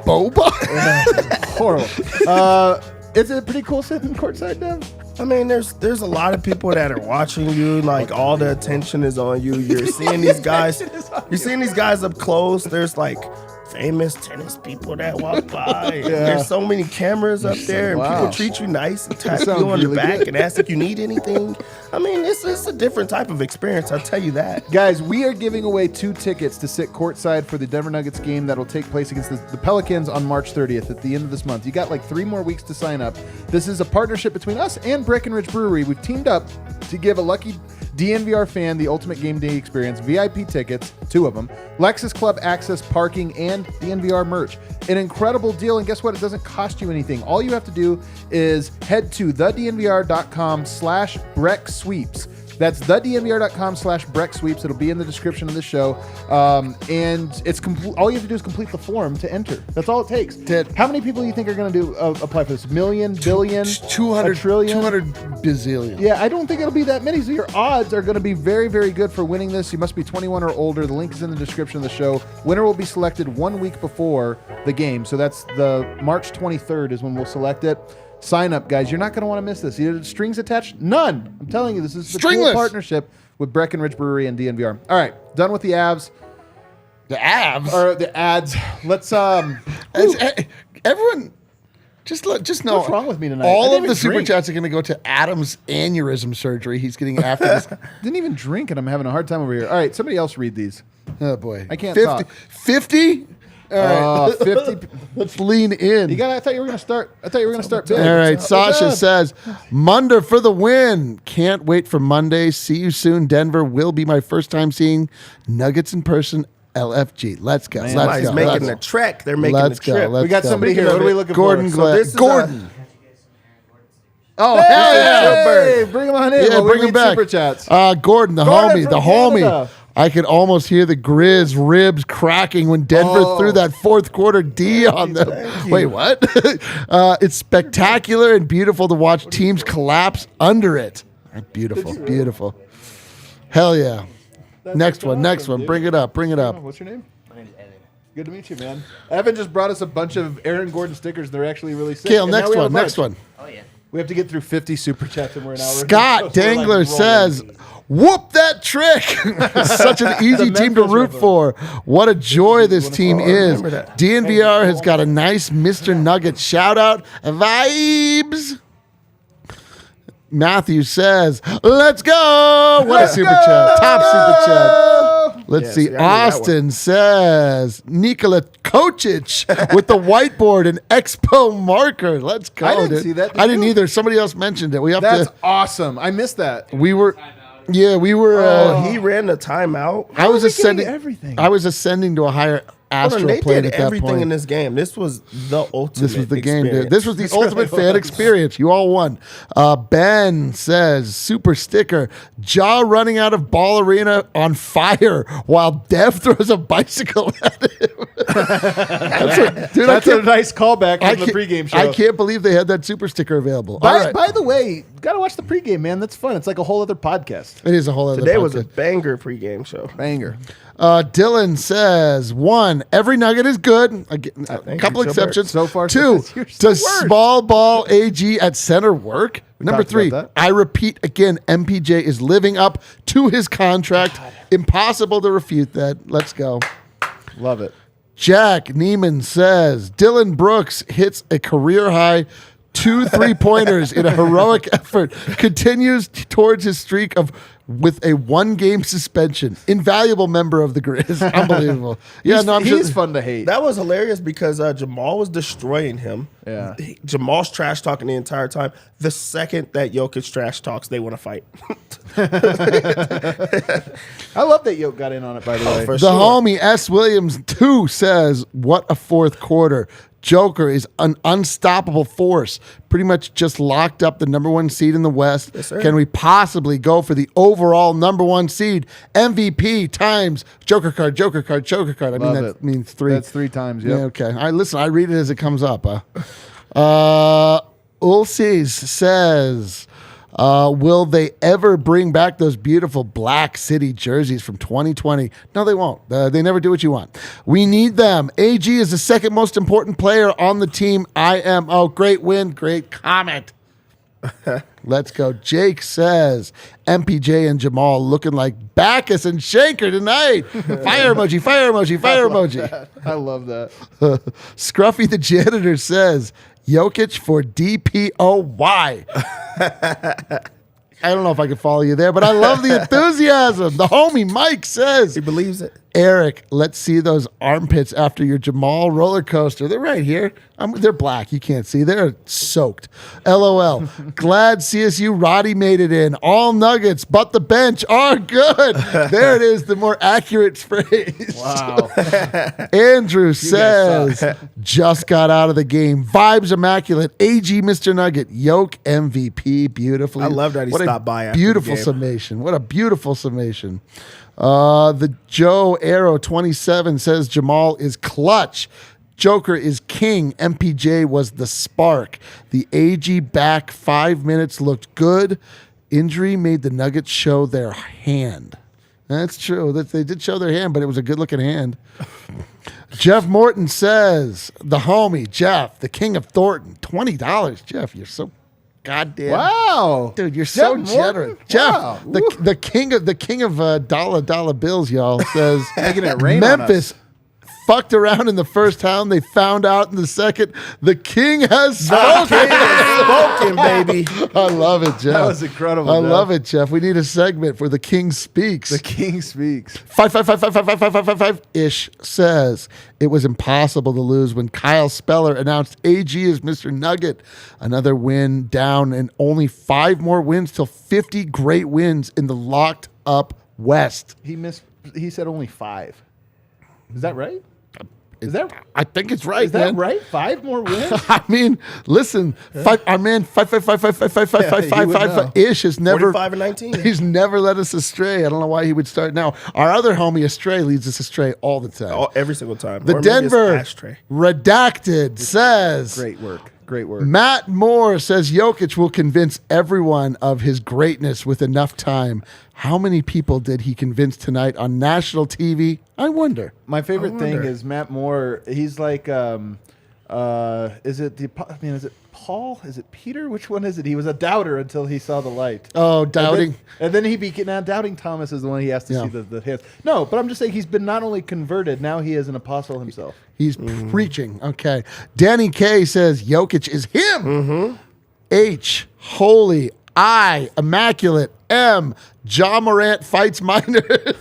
Boban? Horrible. Is it pretty cool sitting courtside, Dev? There's a lot of people that are watching you. All the attention is on you. You're seeing these guys. You're seeing these guys up close. There's famous tennis people that walk by. There's so many cameras up there, and people treat you nice and tap you on the back and ask if you need anything. It's a different type of experience, I'll tell you that. Guys, we are giving away 2 tickets to sit courtside for the Denver Nuggets game that'll take place against the Pelicans on March 30th at the end of this month. You got 3 more weeks to sign up. This is a partnership between us and Breckenridge Brewery. We've teamed up to give a lucky DNVR Fan, the ultimate game day experience, VIP tickets, 2 of them, Lexus Club access, parking, and DNVR merch. An incredible deal, and guess what? It doesn't cost you anything. All you have to do is head to thednvr.com/BreckSweeps. That's thednvr.com/BreckSweeps. It'll be in the description of the show. And it's all you have to do is complete the form to enter. That's all it takes. How many people do you think are going to apply for this? Million, billion, 200 trillion? 200 bazillion. Yeah, I don't think it'll be that many. So your odds are going to be very, very good for winning this. You must be 21 or older. The link is in the description of the show. Winner will be selected 1 week before the game. So that's the March 23rd is when we'll select it. Sign up, guys. You're not going to want to miss this. Either strings attached? None. I'm telling you, this is the cool partnership with Breckenridge Brewery and DNVR. All right, done with the abs. The abs? Or the ads. Let's, everyone, just know. What's wrong with me tonight? All of the Super Chats are going to go to Adam's aneurysm surgery. He's getting after this. Didn't even drink, and I'm having a hard time over here. All right, somebody else read these. Oh, boy. I can't 50, talk. 50? All right. 50. Let's lean in. I thought you were going to start. I thought you were going to start big. All right. Sasha says, Munder for the win. Can't wait for Monday. See you soon. Denver will be my first time seeing Nuggets in person. LFG. Let's go. Man, Somebody's making the trek. They're making the trip. We got somebody here. What are we looking for? Gordon. Oh, hey, bring him on in. Yeah, bring him back. Super Chats. Gordon, the homie. I could almost hear the Grizz ribs cracking when Denver threw that fourth quarter D on them. Wait, what? It's spectacular and beautiful to watch teams collapse under it. Beautiful, beautiful. Hell yeah. Next one. Bring it up. What's your name? My name is Evan. Good to meet you, man. Evan just brought us a bunch of Aaron Gordon stickers. They're actually really sick. Kale, next one. Oh, yeah. We have to get through 50 Super Chats and we're an hour. Scott Dangler says, whoop that trick. Such an easy team to root for. What a joy this team is. DNVR has got a nice Mr. Nugget shout out. Vibes. Matthew says, let's go. What a super chat. Top super chat. Let's see. Austin says, Nikola Jokic with the whiteboard and Expo marker. Let's go. I didn't see that. I didn't either. Somebody else mentioned it. That's awesome. I missed that. We were. He ran the timeout. I was ascending. Everything. I was ascending to a higher astral plane at that everything point. in this game. This was the ultimate. This was the game, experience. dude. This was the ultimate fan experience. You all won. Ben says, super sticker, jaw running out of ball arena on fire while Dev throws a bicycle at him. That's a nice callback from the pregame show. I can't believe they had that super sticker available. By the way, got to watch the pregame, man. That's fun. It's like a whole other podcast. It is a whole other Today podcast. was a banger pregame show. Banger. Dylan says, 1, every nugget is good. A couple exceptions. So far, 2, does small ball AG at center work? Number 3, I repeat again, MPJ is living up to his contract. Impossible to refute that. Let's go. Love it. Jack Neiman says, Dylan Brooks hits a career high 2 3-pointers in a heroic effort, continues towards his streak with a 1-game suspension. Invaluable member of the Grizz. Unbelievable. Yeah, he's fun to hate. That was hilarious because Jamal was destroying him. Yeah. Jamal's trash talking the entire time. The second that Jokic trash talks, they want to fight. I love that Yoke got in on it, by the way. The homie S. Williams 2 says, what a fourth quarter. Joker is an unstoppable force. Pretty much just locked up the number 1 seed in the West. Yes, sir. Can we possibly go for the overall number 1 seed? MVP times Joker card. I mean, that means 3. That's 3 times, yeah. Okay. I read it as it comes up. Ulysses says, will they ever bring back those beautiful Black City jerseys from 2020? No, they won't. They never do what you want. We need them. AG is the second most important player on the team. IMO. Great win. Great comment. Let's go. Jake says, MPJ and Jamal looking like Bacchus and Shanker tonight. Fire emoji. I love that. Scruffy the janitor says, Jokic for DPOY. I don't know if I can follow you there, but I love the enthusiasm. The homie Mike says, He believes it. Eric, let's see those armpits after your Jamal roller coaster. They're right here. They're black. You can't see. They're soaked. LOL. Glad CSU Roddy made it in. All Nuggets, but the bench are good. There it is, the more accurate phrase. Wow. Andrew says, just got out of the game. Vibes immaculate. AG Mr. Nugget. Yoke MVP. Beautifully. I love that he stopped by after the beautiful game. summation. What a beautiful summation. The Joe Arrow 27 says Jamal is clutch. Joker is king. MPJ was the spark. The AG back 5 minutes looked good. Injury made the Nuggets show their hand. That's true. That they did show their hand, but it was a good-looking hand. Jeff Morton says, the homie, Jeff, the king of Thornton, $20. Jeff, you're so goddamn. Wow. Dude, you're so Jeff generous. Morton? Jeff, Wow. the king of dollar bills, y'all, says Making it rain on Memphis fucked around in the first round. They found out in the second. The king has spoken. Spoken, baby. I love it, Jeff. That was incredible, I Jeff. love it, Jeff. We need a segment where the king speaks. The king speaks. 555555555-ish says it was impossible to lose when Kyle Speller announced AG is Mr. Nugget. Another win down and only 5 more wins till 50 great wins in the locked up West. He said only 5. Is that right? Is that I think it's right, is that man. right? 5 more wins? I mean, listen, our man 555555555 ish has never 45 and 19. He's never led us astray. I don't know why he would start now. Our other homie Astray leads us astray all the time. Every single time. The Or maybe it's Denver ashtray. Redacted says Great work. Great work. Matt Moore says Jokic will convince everyone of his greatness with enough time. How many people did he convince tonight on national TV? I wonder. My favorite thing wonder. is Matt Moore. He's like, is it Paul? Is it Peter? Which one is it? He was a doubter until he saw the light. Oh, doubting. And then he became, now doubting Thomas is the one he has to Yeah. see the hands. No, but I'm just saying he's been not only converted, now he is an apostle himself. He's preaching. Okay. Danny K says Jokic is him. H, holy. I, immaculate. M, John Morant fights minors. Is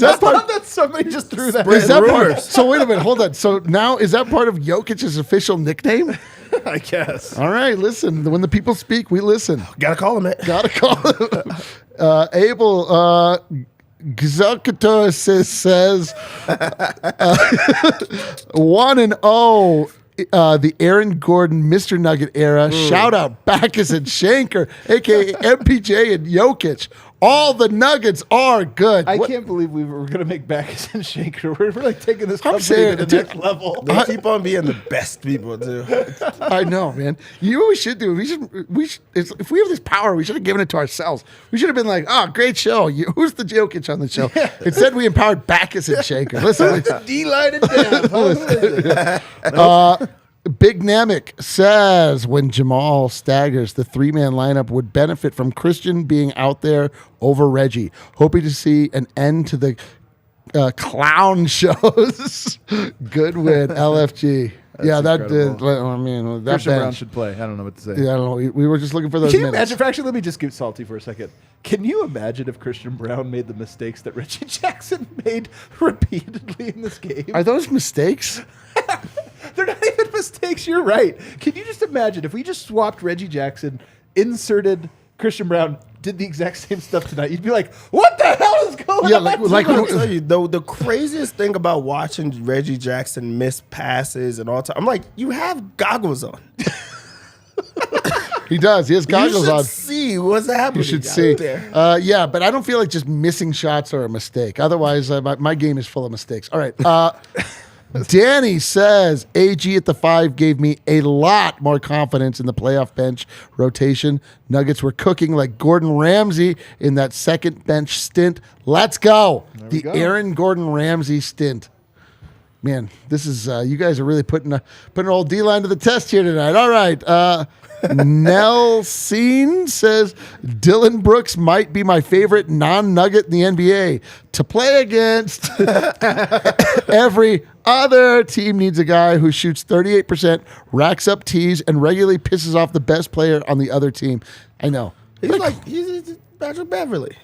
that part? That somebody just threw that. Is that part? rumors. So wait a minute. Hold on. So now is that part of Jokic's official nickname? I guess. All right. Listen. When the people speak, we listen. Gotta call him it. Gotta call him. Abel Gzukator says 1-0. The Aaron Gordon Mr. Nugget era. Shout out Backus and Shanker, aka MPJ and Jokic. All the Nuggets are good. I What- can't believe we were going to make Backus and Shaker. We're like taking this I'm company saying, to the dude, next level. They keep on being the best people, too. I know, man. You know what we should do? If we have this power, we should have given it to ourselves. We should have been like, oh, great show. Who's the Jokic on the show? Instead, we empowered Backus and Shaker. Listen, D-line and down. How is it? Big Namek says when Jamal staggers, the 3-man lineup would benefit from Christian being out there over Reggie. Hoping to see an end to the clown shows. Good win, LFG. Yeah, that did. incredible. I mean, that Christian Brown bench. should play. I don't know what to say. Yeah, I don't know. We were just looking for those Can you minutes. imagine? Actually, let me just get salty for a second. Can you imagine if Christian Brown made the mistakes that Reggie Jackson made repeatedly in this game? Are those mistakes? They're not even mistakes. You're right. Can you just imagine if we just swapped Reggie Jackson, inserted Christian Brown, did the exact same stuff tonight? You'd be like, "What the hell is going Yeah, on?" like I'll tell you, the craziest thing about watching Reggie Jackson miss passes and all time, I'm like, you have goggles on. He does. He has goggles you should on. see what's happening. You should out see. there. Yeah, but I don't feel like just missing shots are a mistake. Otherwise, my game is full of mistakes. All right. Danny says, AG at the 5 gave me a lot more confidence in the playoff bench rotation. Nuggets were cooking like Gordon Ramsay in that second bench stint. Let's go. The go. Aaron Gordon Ramsay stint. Man, this is you guys are really putting old D-line to the test here tonight. All right. Nelson says Dylan Brooks might be my favorite non-Nugget in the NBA. To play against every other team needs a guy who shoots 38%, racks up tees, and regularly pisses off the best player on the other team. I know. He's Patrick Beverly.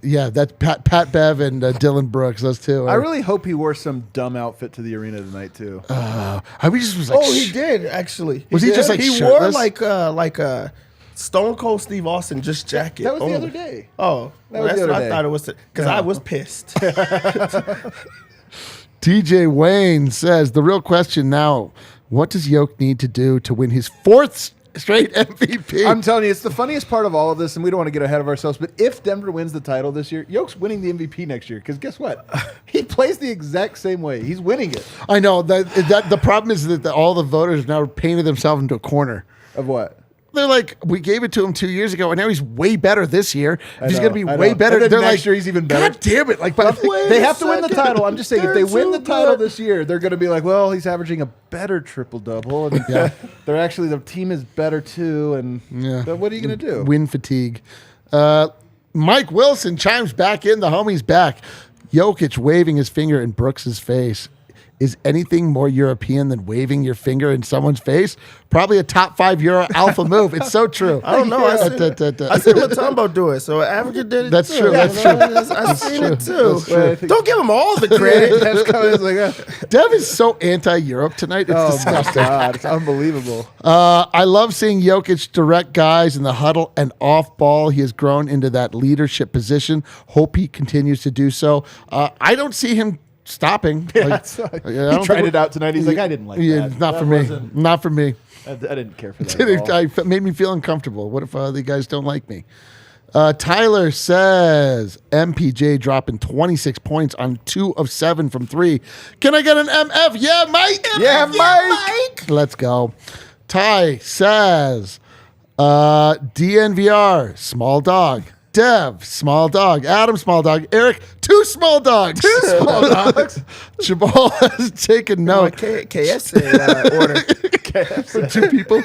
Yeah, that's Pat Bev and Dylan Brooks. Those two. I really hope he wore some dumb outfit to the arena tonight too. I just was like, he did actually. Was he just like he shirtless? wore like a Stone Cold Steve Austin just jacket. That was the only. other day. Oh, That was that's the other what day. I thought it was because I was pissed. TJ Wayne says the real question now: what does Yoke need to do to win his 4th straight MVP? I'm telling you, it's the funniest part of all of this, and we don't want to get ahead of ourselves, but if Denver wins the title this year, Yoke's winning the MVP next year, because guess what? He plays the exact same way. He's winning it. I know that the problem is that all the voters now painted themselves into a corner. Of what? They're like, we gave it to him 2 years ago, and now he's way better this year. If he's going to be I way know. better, And then they're next like, year he's even better. God damn it! Like, But but they have to win the title. I'm just saying, if they They're win the too title good. this year, they're going to be like, well, he's averaging a better triple-double. And they're actually, the team is better too. And but what are you going to do? win fatigue. Mike Wilson chimes back in. The homie's back. Jokic waving his finger in Brooks's face. Is anything more European than waving your finger in someone's face? Probably a top 5 Euro alpha move. It's so true. I don't know. I seen Matumbo do it, so Africa did it. That's too. true. That's true. I seen true. it too. That's true. Don't give him all the credit. That's coming, it's like, Dev is so anti-Europe tonight. It's oh my disgusting. God, it's unbelievable. I love seeing Jokic direct guys in the huddle and off ball. He has grown into that leadership position. Hope he continues to do so. I don't see him stopping. Yeah, Like, he tried it out tonight. He's like, I didn't like that. Not That for me. wasn't- Not for me. I didn't care for that at all. It made me feel uncomfortable. What if the guys don't like me? Tyler says MPJ dropping 26 points on 2 of 7 from 3. Can I get an MF? Yeah, Mike. Yeah, Mike. Let's go. Ty says DNVR, small dog. Dev, small dog. Adam, small dog. Eric, 2 small dogs. 2 small dogs. Jamal has taken note. KS order. For 2 people.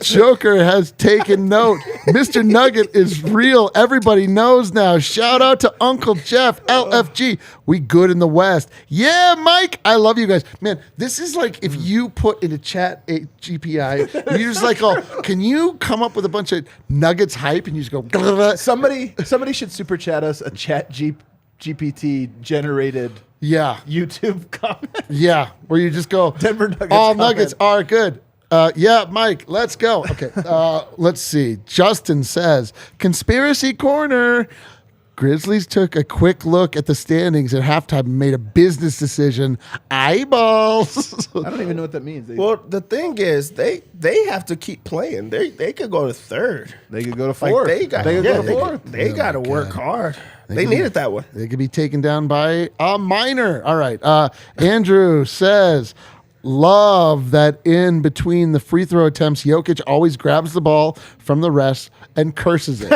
Joker has taken note. Mr. Nugget is real. Everybody knows now. Shout out to Uncle Jeff, LFG. We good in the West. Yeah, Mike. I love you guys. Man, this is like if you put in a chat a GPI, you're just like, oh, can you come up with a bunch of Nuggets hype? And you just go, Somebody should super chat us a chat GPT generated yeah. YouTube comment. Yeah, where you just go, Denver Nuggets all comment. Nuggets are good. Yeah, Mike, let's go. Okay, let's see. Justin says, Conspiracy Corner. Grizzlies took a quick look at the standings at halftime and made a business decision. Eyeballs. I don't even know what that means. Well, the thing is, they have to keep playing. They could go to 3rd. They could go to Like 4th. they got could go to 4th. They got to work hard. They needed that one. They could be taken down by a minor. All right. Andrew says, love that in between the free throw attempts, Jokic always grabs the ball from the rest and curses it.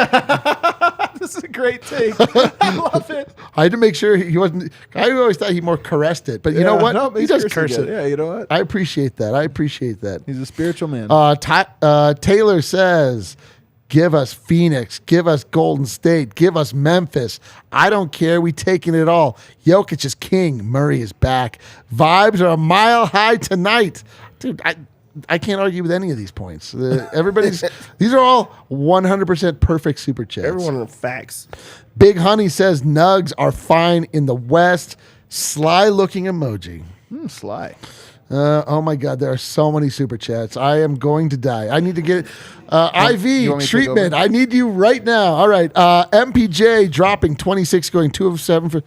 This is a great take. I love it. I had to make sure he wasn't. I always thought he more caressed it, but you know what? No, he he's does cursing curse it. Yeah, you know what? I appreciate that. He's a spiritual man. Taylor says, give us Phoenix, give us Golden State, give us Memphis. I don't care. We taking it all. Jokic is king. Murray is back. Vibes are a mile high tonight. Dude, I can't argue with any of these points. These are all 100% perfect super chats. Everyone in facts. Big Honey says Nugs are fine in the West. Sly looking emoji. Sly. Oh my God, there are so many super chats. I am going to die. I need to get IV treatment. I need you right now. All right. MPJ dropping 26, going 2 of 7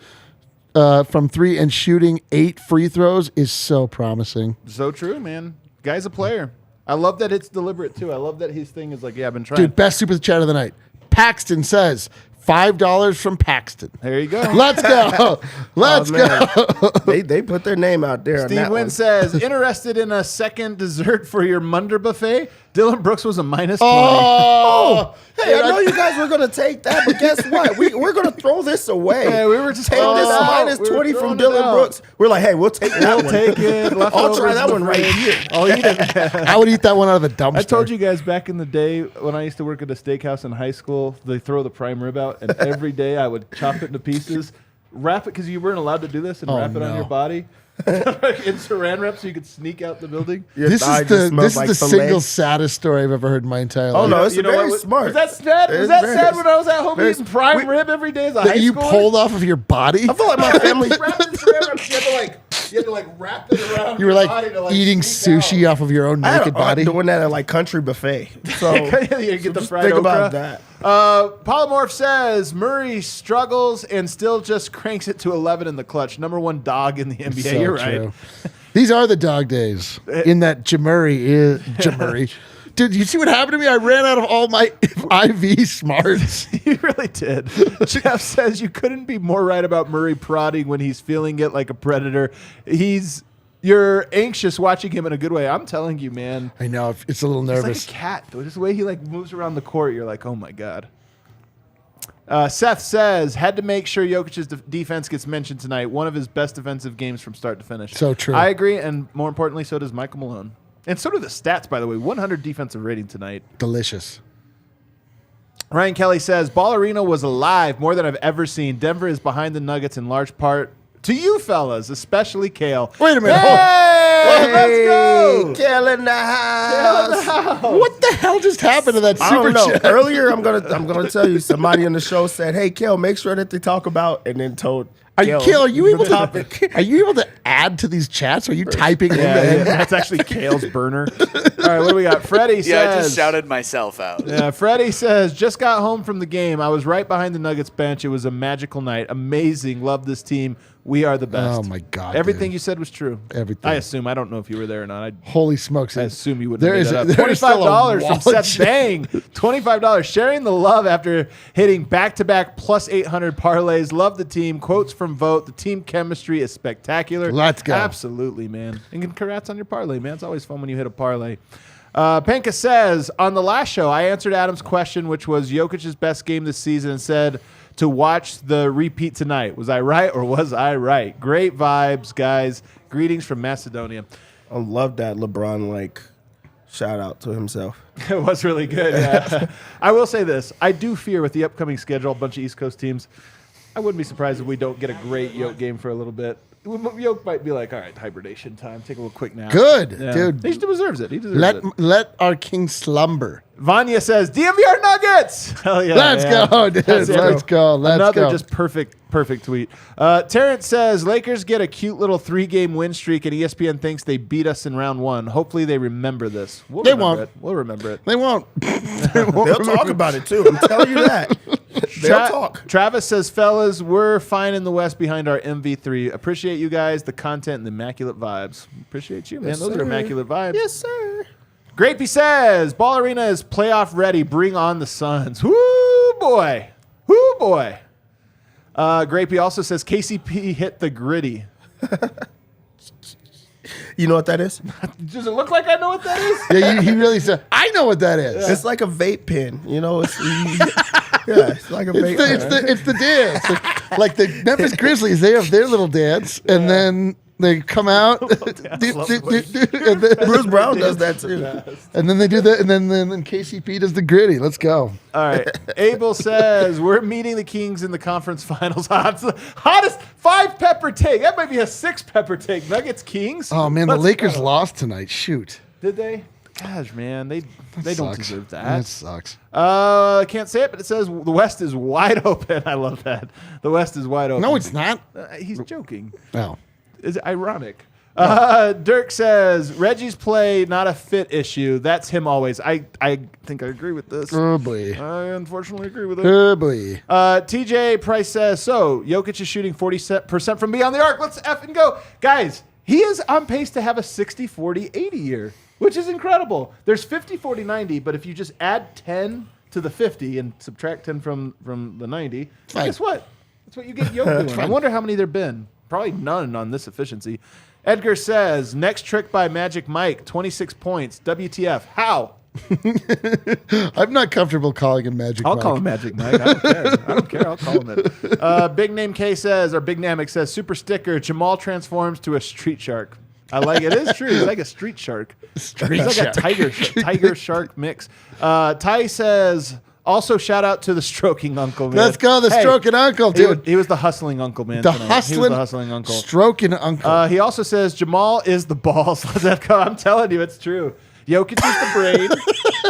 from 3 and shooting 8 free throws is so promising. So true, man. Guy's a player. I love that it's deliberate too. I love that his thing is like, yeah, I've been trying. Dude, best super chat of the night. Paxton says, $5 from Paxton. There you go. Let's go. Let's go. They put their name out there. on Steve that Wynn one. says, interested in a second dessert for your Munder buffet? Dylan Brooks was a minus 20. Oh, Hey, I know you guys were going to take that, but guess what? We're going to throw this away. Yeah, we were just take throwing this it out. minus We were 20 from throwing it Dylan out. Brooks. We're like, hey, we'll take that We'll one. take it. I'll try that one right here. I'll eat it. I would eat that one out of the dumpster. I told you guys back in the day when I used to work at a steakhouse in high school, they throw the prime rib out, and every day I would chop it into pieces, wrap it, because you weren't allowed to do this, and wrap it on no. your body. In saran wrap so you could sneak out the building. This is the single saddest story I've ever heard in my entire life. Oh no, it's very what? smart. Was that sad? Was that sad when I was at home eating prime rib every day as a high That you schooler? pulled off of your body? I feel like my family. Wrapped in saran wrap, you had to wrap it around. You were your body to, eating sneak sushi out. off of your own I had naked an aunt body. doing that at country buffet. So You get the just fried think okra. about that. Polymorph says Murray struggles and still just cranks it to 11 in the clutch. Number one dog in the NBA. So You're true. right. These are the dog days. In that Jamuri is Jamuri. Dude, you see what happened to me? I ran out of all my IV smarts. You really did. Jeff says you couldn't be more right about Murray prodding when he's feeling it like a predator. You're anxious watching him in a good way. I'm telling you, man. I know. It's a little He's nervous. like a cat, though. Just the way he moves around the court, you're like, oh my god. Seth says had to make sure Jokic's defense gets mentioned tonight. One of his best defensive games from start to finish. So true. I agree, and more importantly, so does Michael Malone. And so do the stats, by the way. 100 defensive rating tonight. Delicious. Ryan Kelly says Ballerino was alive more than I've ever seen. Denver is behind the Nuggets in large part to you fellas, especially Kale. Wait a minute. Hey, let's go. Kale in the house. What the hell just happened to that I super don't know. chat? Earlier, I'm gonna tell you. Somebody on the show said, "Hey, Kale, make sure that they talk about," and then told. Kale, are you the able topic. to? Are you able to add to these chats? Are you typing in? Yeah, that's actually Kale's burner. All right, what do we got? Freddie says. Yeah, I just shouted myself out. Yeah, Freddie says, just got home from the game. I was right behind the Nuggets bench. It was a magical night. Amazing. Love this team. We are the best. Oh, my God, Everything dude. you said was true. Everything. I assume. I don't know if you were there or not. Holy smokes! I assume you wouldn't There have is made a- that up. there is still a $25 from wall Seth of shit. Bang. $25. Sharing the love after hitting back-to-back plus 800 parlays. Love the team. Quotes from Vogt. The team chemistry is spectacular. Let's go. Absolutely, man. And congrats on your parlay, man. It's always fun when you hit a parlay. Penka says, on the last show, I answered Adam's question, which was Jokic's best game this season, and said to watch the repeat tonight. Was I right or was I right? Great vibes, guys. Greetings from Macedonia. I love that LeBron shout out to himself. It was really good. Yeah. I will say this. I do fear with the upcoming schedule, a bunch of East Coast teams, I wouldn't be surprised if we don't get a great Yoke game for a little bit. Yoke might be like, all right, hibernation time. Take a little quick nap. Good, Yeah. dude. He deserves it. He deserves it. Let our king slumber. Vanya says, DNVR Nuggets. Hell yeah. Let's man. go, dude. That's it. Let's go. Let's Another go. just perfect tweet. Terrence says, Lakers get a cute little 3-game win streak, and ESPN thinks they beat us in round 1. Hopefully they remember this. They won't. We'll remember it. They won't. They'll talk about it too. I'm telling you that. They'll talk. Travis says, fellas, we're fine in the West behind our MV3. Appreciate you guys, the content, and the immaculate vibes. Appreciate you, man. Yes, Those sir. are immaculate vibes. Yes, sir. Grapey says, Ball Arena is playoff ready. Bring on the Suns. Woo, boy. Woo, boy. Grapey also says, KCP hit the gritty. You know what that is? Does it look like I know what that is? Yeah, he really said, I know what that is. It's like a vape pen. You know, it's it's like a vape pen. It's the dance. Like the Memphis Grizzlies, they have their little dance, and then they come out. and Bruce Brown does that too. then they do that, and then KCP does the gritty. Let's go. All right. Abel says, we're meeting the Kings in the conference finals. Hottest 5 pepper take. That might be a 6 pepper take. Nuggets Kings. Oh man, the Let's Lakers go. lost tonight. Shoot. Did they? Gosh, man. They don't Sucks. deserve that. That sucks. I can't say it, but it says the West is wide open. I love that. The West is wide open. No, it's not. He's joking. Oh. Is ironic. Dirk says Reggie's play not a fit issue. That's him always. I think I agree with this. Oh boy. I unfortunately agree with it. Oh boy. TJ Price says so. Jokic is shooting 40% from beyond the arc. Let's effing go, guys. He is on pace to have a 60-40-80 year, which is incredible. There's 50-40-90, but if you just add 10 to the 50 and subtract 10 from the 90, guess what? That's what you get Jokic doing. I wonder how many there've been. Probably none on this efficiency. Edgar says, next trick by Magic Mike, 26 points. WTF? How? I'm not comfortable calling him Magic I'll Mike. call him Magic Mike. I don't care. I don't care. I'll call him it. Big Name K says, or Big Namek says, super sticker, Jamal transforms to a street shark. I like it. It is true. He's like a street shark. He's like a tiger shark mix. Ty says, Also, shout out to the stroking uncle, man. Let's go, the stroking uncle, dude. He was the hustling uncle, man. The tonight. He was hustling, the hustling uncle. stroking uncle. He also says Jamal is the balls. I'm telling you, it's true. Jokic is the brain.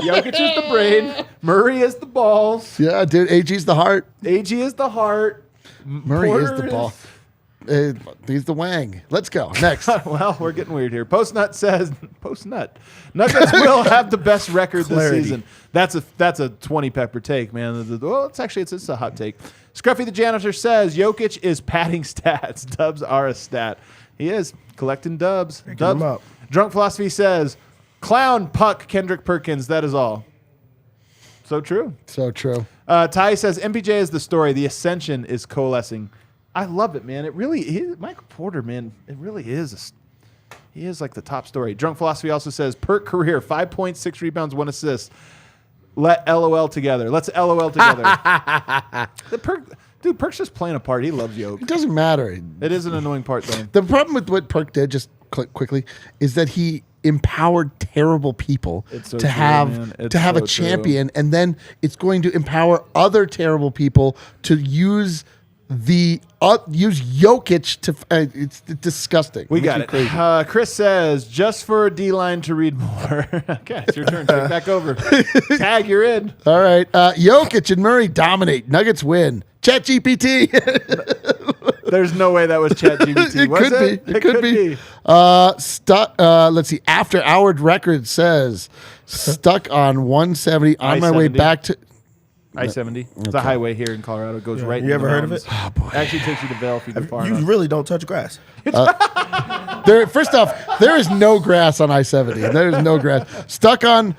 Jokic is the brain. Murray is the balls. Yeah, dude. AG's the heart. AG is the heart. Murray Porter is the ball. He's the wang. Let's go. Next. Well, we're getting weird here. Postnut says, Nuggets will have the best record this season. That's a 20 pepper take, man. Well, it's a hot take. Scruffy the janitor says Jokic is padding stats. Dubs are a stat. He is collecting dubs. Him up. Drunk Philosophy says clown puck Kendrick Perkins. That is all. So true. So true. Ty says MPJ is the story. The ascension is coalescing. I love it, man. It really is. Michael Porter, man, it really is. He is like the top story. Drunk Philosophy also says, Perk career, 5 points, 6 rebounds, 1 assist. Let's LOL together. Perk's just playing a part. He loves Yoke. It doesn't matter. It is an annoying part, though. The problem with what Perk did, just quickly, is that he empowered terrible people to have a champion, and then it's going to empower other terrible people to use Jokic to. It's disgusting. We got it. Chris says, just for a D-line to read more. Okay, it's your turn. Take back over. Tag, you're in. All right. Jokic and Murray dominate. Nuggets win. ChatGPT. There's no way that was ChatGPT. It could be. Let's see. After Hour Record says, stuck on 170 on my way back to... I-70. It's a highway here in Colorado. It goes right in You ever the heard of mountains. it? Oh, boy. Actually takes you to Vail if you go far You enough. really don't touch grass. First off, there is no grass on I-70. There is no grass. Stuck on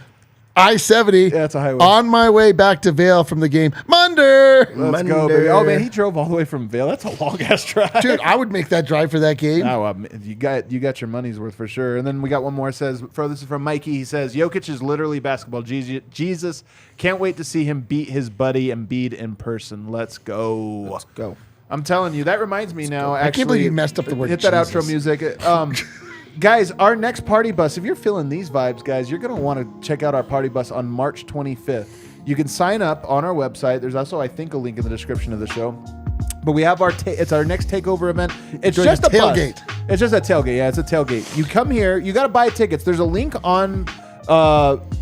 I-70. Yeah, it's a highway. On my way back to Vail from the game. Munder! Let's go, baby. Oh, man, he drove all the way from Vail. That's a long-ass drive. Dude, I would make that drive for that game. Oh, you got your money's worth for sure. And then we got one more. It says, this is from Mikey. He says, Jokic is literally basketball Jesus. Can't wait to see him beat his buddy Embiid in person. Let's go. Let's go. I'm telling you, that reminds me now. Actually, I can't believe you messed up the word Hit that Jesus. outro music. Guys, our next party bus, if you're feeling these vibes, guys, you're going to want to check out our party bus on March 25th. You can sign up on our website. There's also, I think, a link in the description of the show. But we have it's our next takeover event. It's just a tailgate. Bus. It's just a tailgate. Yeah, it's a tailgate. You come here. You got to buy tickets. There's a link on...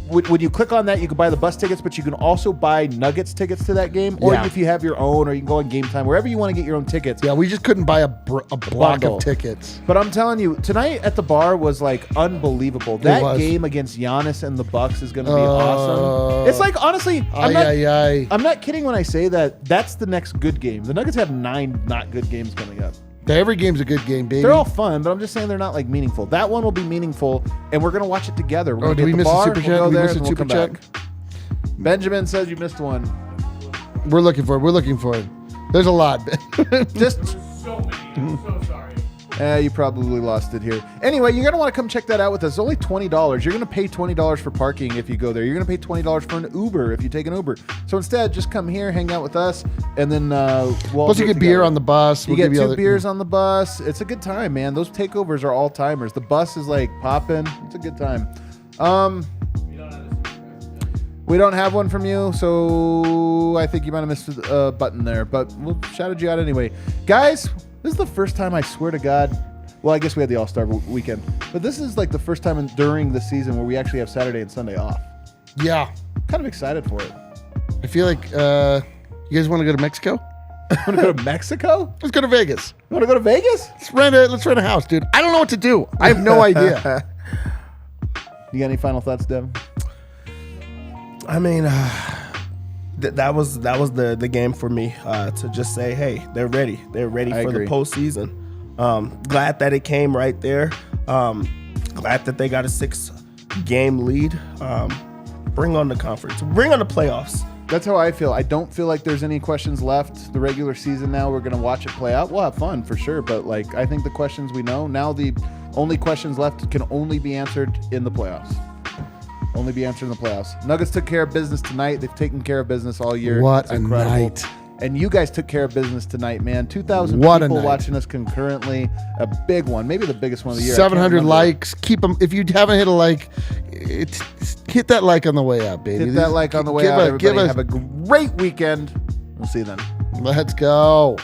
when you click on that, you can buy the bus tickets, but you can also buy Nuggets tickets to that game, or if you have your own, or you can go on Game Time, wherever you want to get your own tickets. Yeah, we just couldn't buy a block Bundle. of tickets. But I'm telling you, tonight at the bar was like unbelievable. That game against Giannis and the Bucks is going to be awesome. It's like, honestly, I'm not kidding when I say that that's the next good game. The Nuggets have 9 not good games coming up. Every game's a good game, baby. They're all fun, but I'm just saying they're not like meaningful. That one will be meaningful, and we're gonna watch it together. We're gonna did we be at the miss a bar, super chat? we'll go We there, missed a and we'll super come chat? back. Benjamin says you missed one. We're looking for it. There's a lot. Just So many. I'm so sorry. you probably lost it here. Anyway, you're gonna want to come check that out with us. It's only $20. You're gonna pay $20 for parking if you go there. You're gonna pay $20 for an Uber if you take an Uber. So instead, just come here, hang out with us, and then we'll. Plus, you get beer on the bus. You get 2 beers on the bus. It's a good time, man. Those takeovers are all timers. The bus is like popping. It's a good time. We don't have one from you, so I think you might have missed a button there, but we'll shouted you out anyway. Guys, this is the first time, I swear to God, well, I guess we had the All-Star weekend, but this is like the first time during the season where we actually have Saturday and Sunday off. Yeah. Kind of excited for it. I feel like you guys want to go to Mexico? Want to go to Mexico? Let's go to Vegas. You want to go to Vegas? Let's rent a house, dude. I don't know what to do. I have no idea. You got any final thoughts, Dev? I mean, that was the game for me to just say, hey, they're ready. They're ready for the postseason. Glad that it came right there. Glad that they got a 6-game lead. Bring on the conference. Bring on the playoffs. That's how I feel. I don't feel like there's any questions left. The regular season now, we're going to watch it play out. We'll have fun for sure, but like I think the questions we know, now the only questions left can only be answered in the playoffs. Only be answered in the playoffs. Nuggets took care of business tonight. They've taken care of business all year. What It's a incredible. night. And you guys took care of business tonight, man. 2,000 What a people night. watching us concurrently. A big one, maybe the biggest one of the year. I can't 700 remember. likes. Keep them. If you haven't hit a like, hit that like on the way up, baby. Hit that like on the way out. Everybody have a great weekend. We'll see you then. Let's go.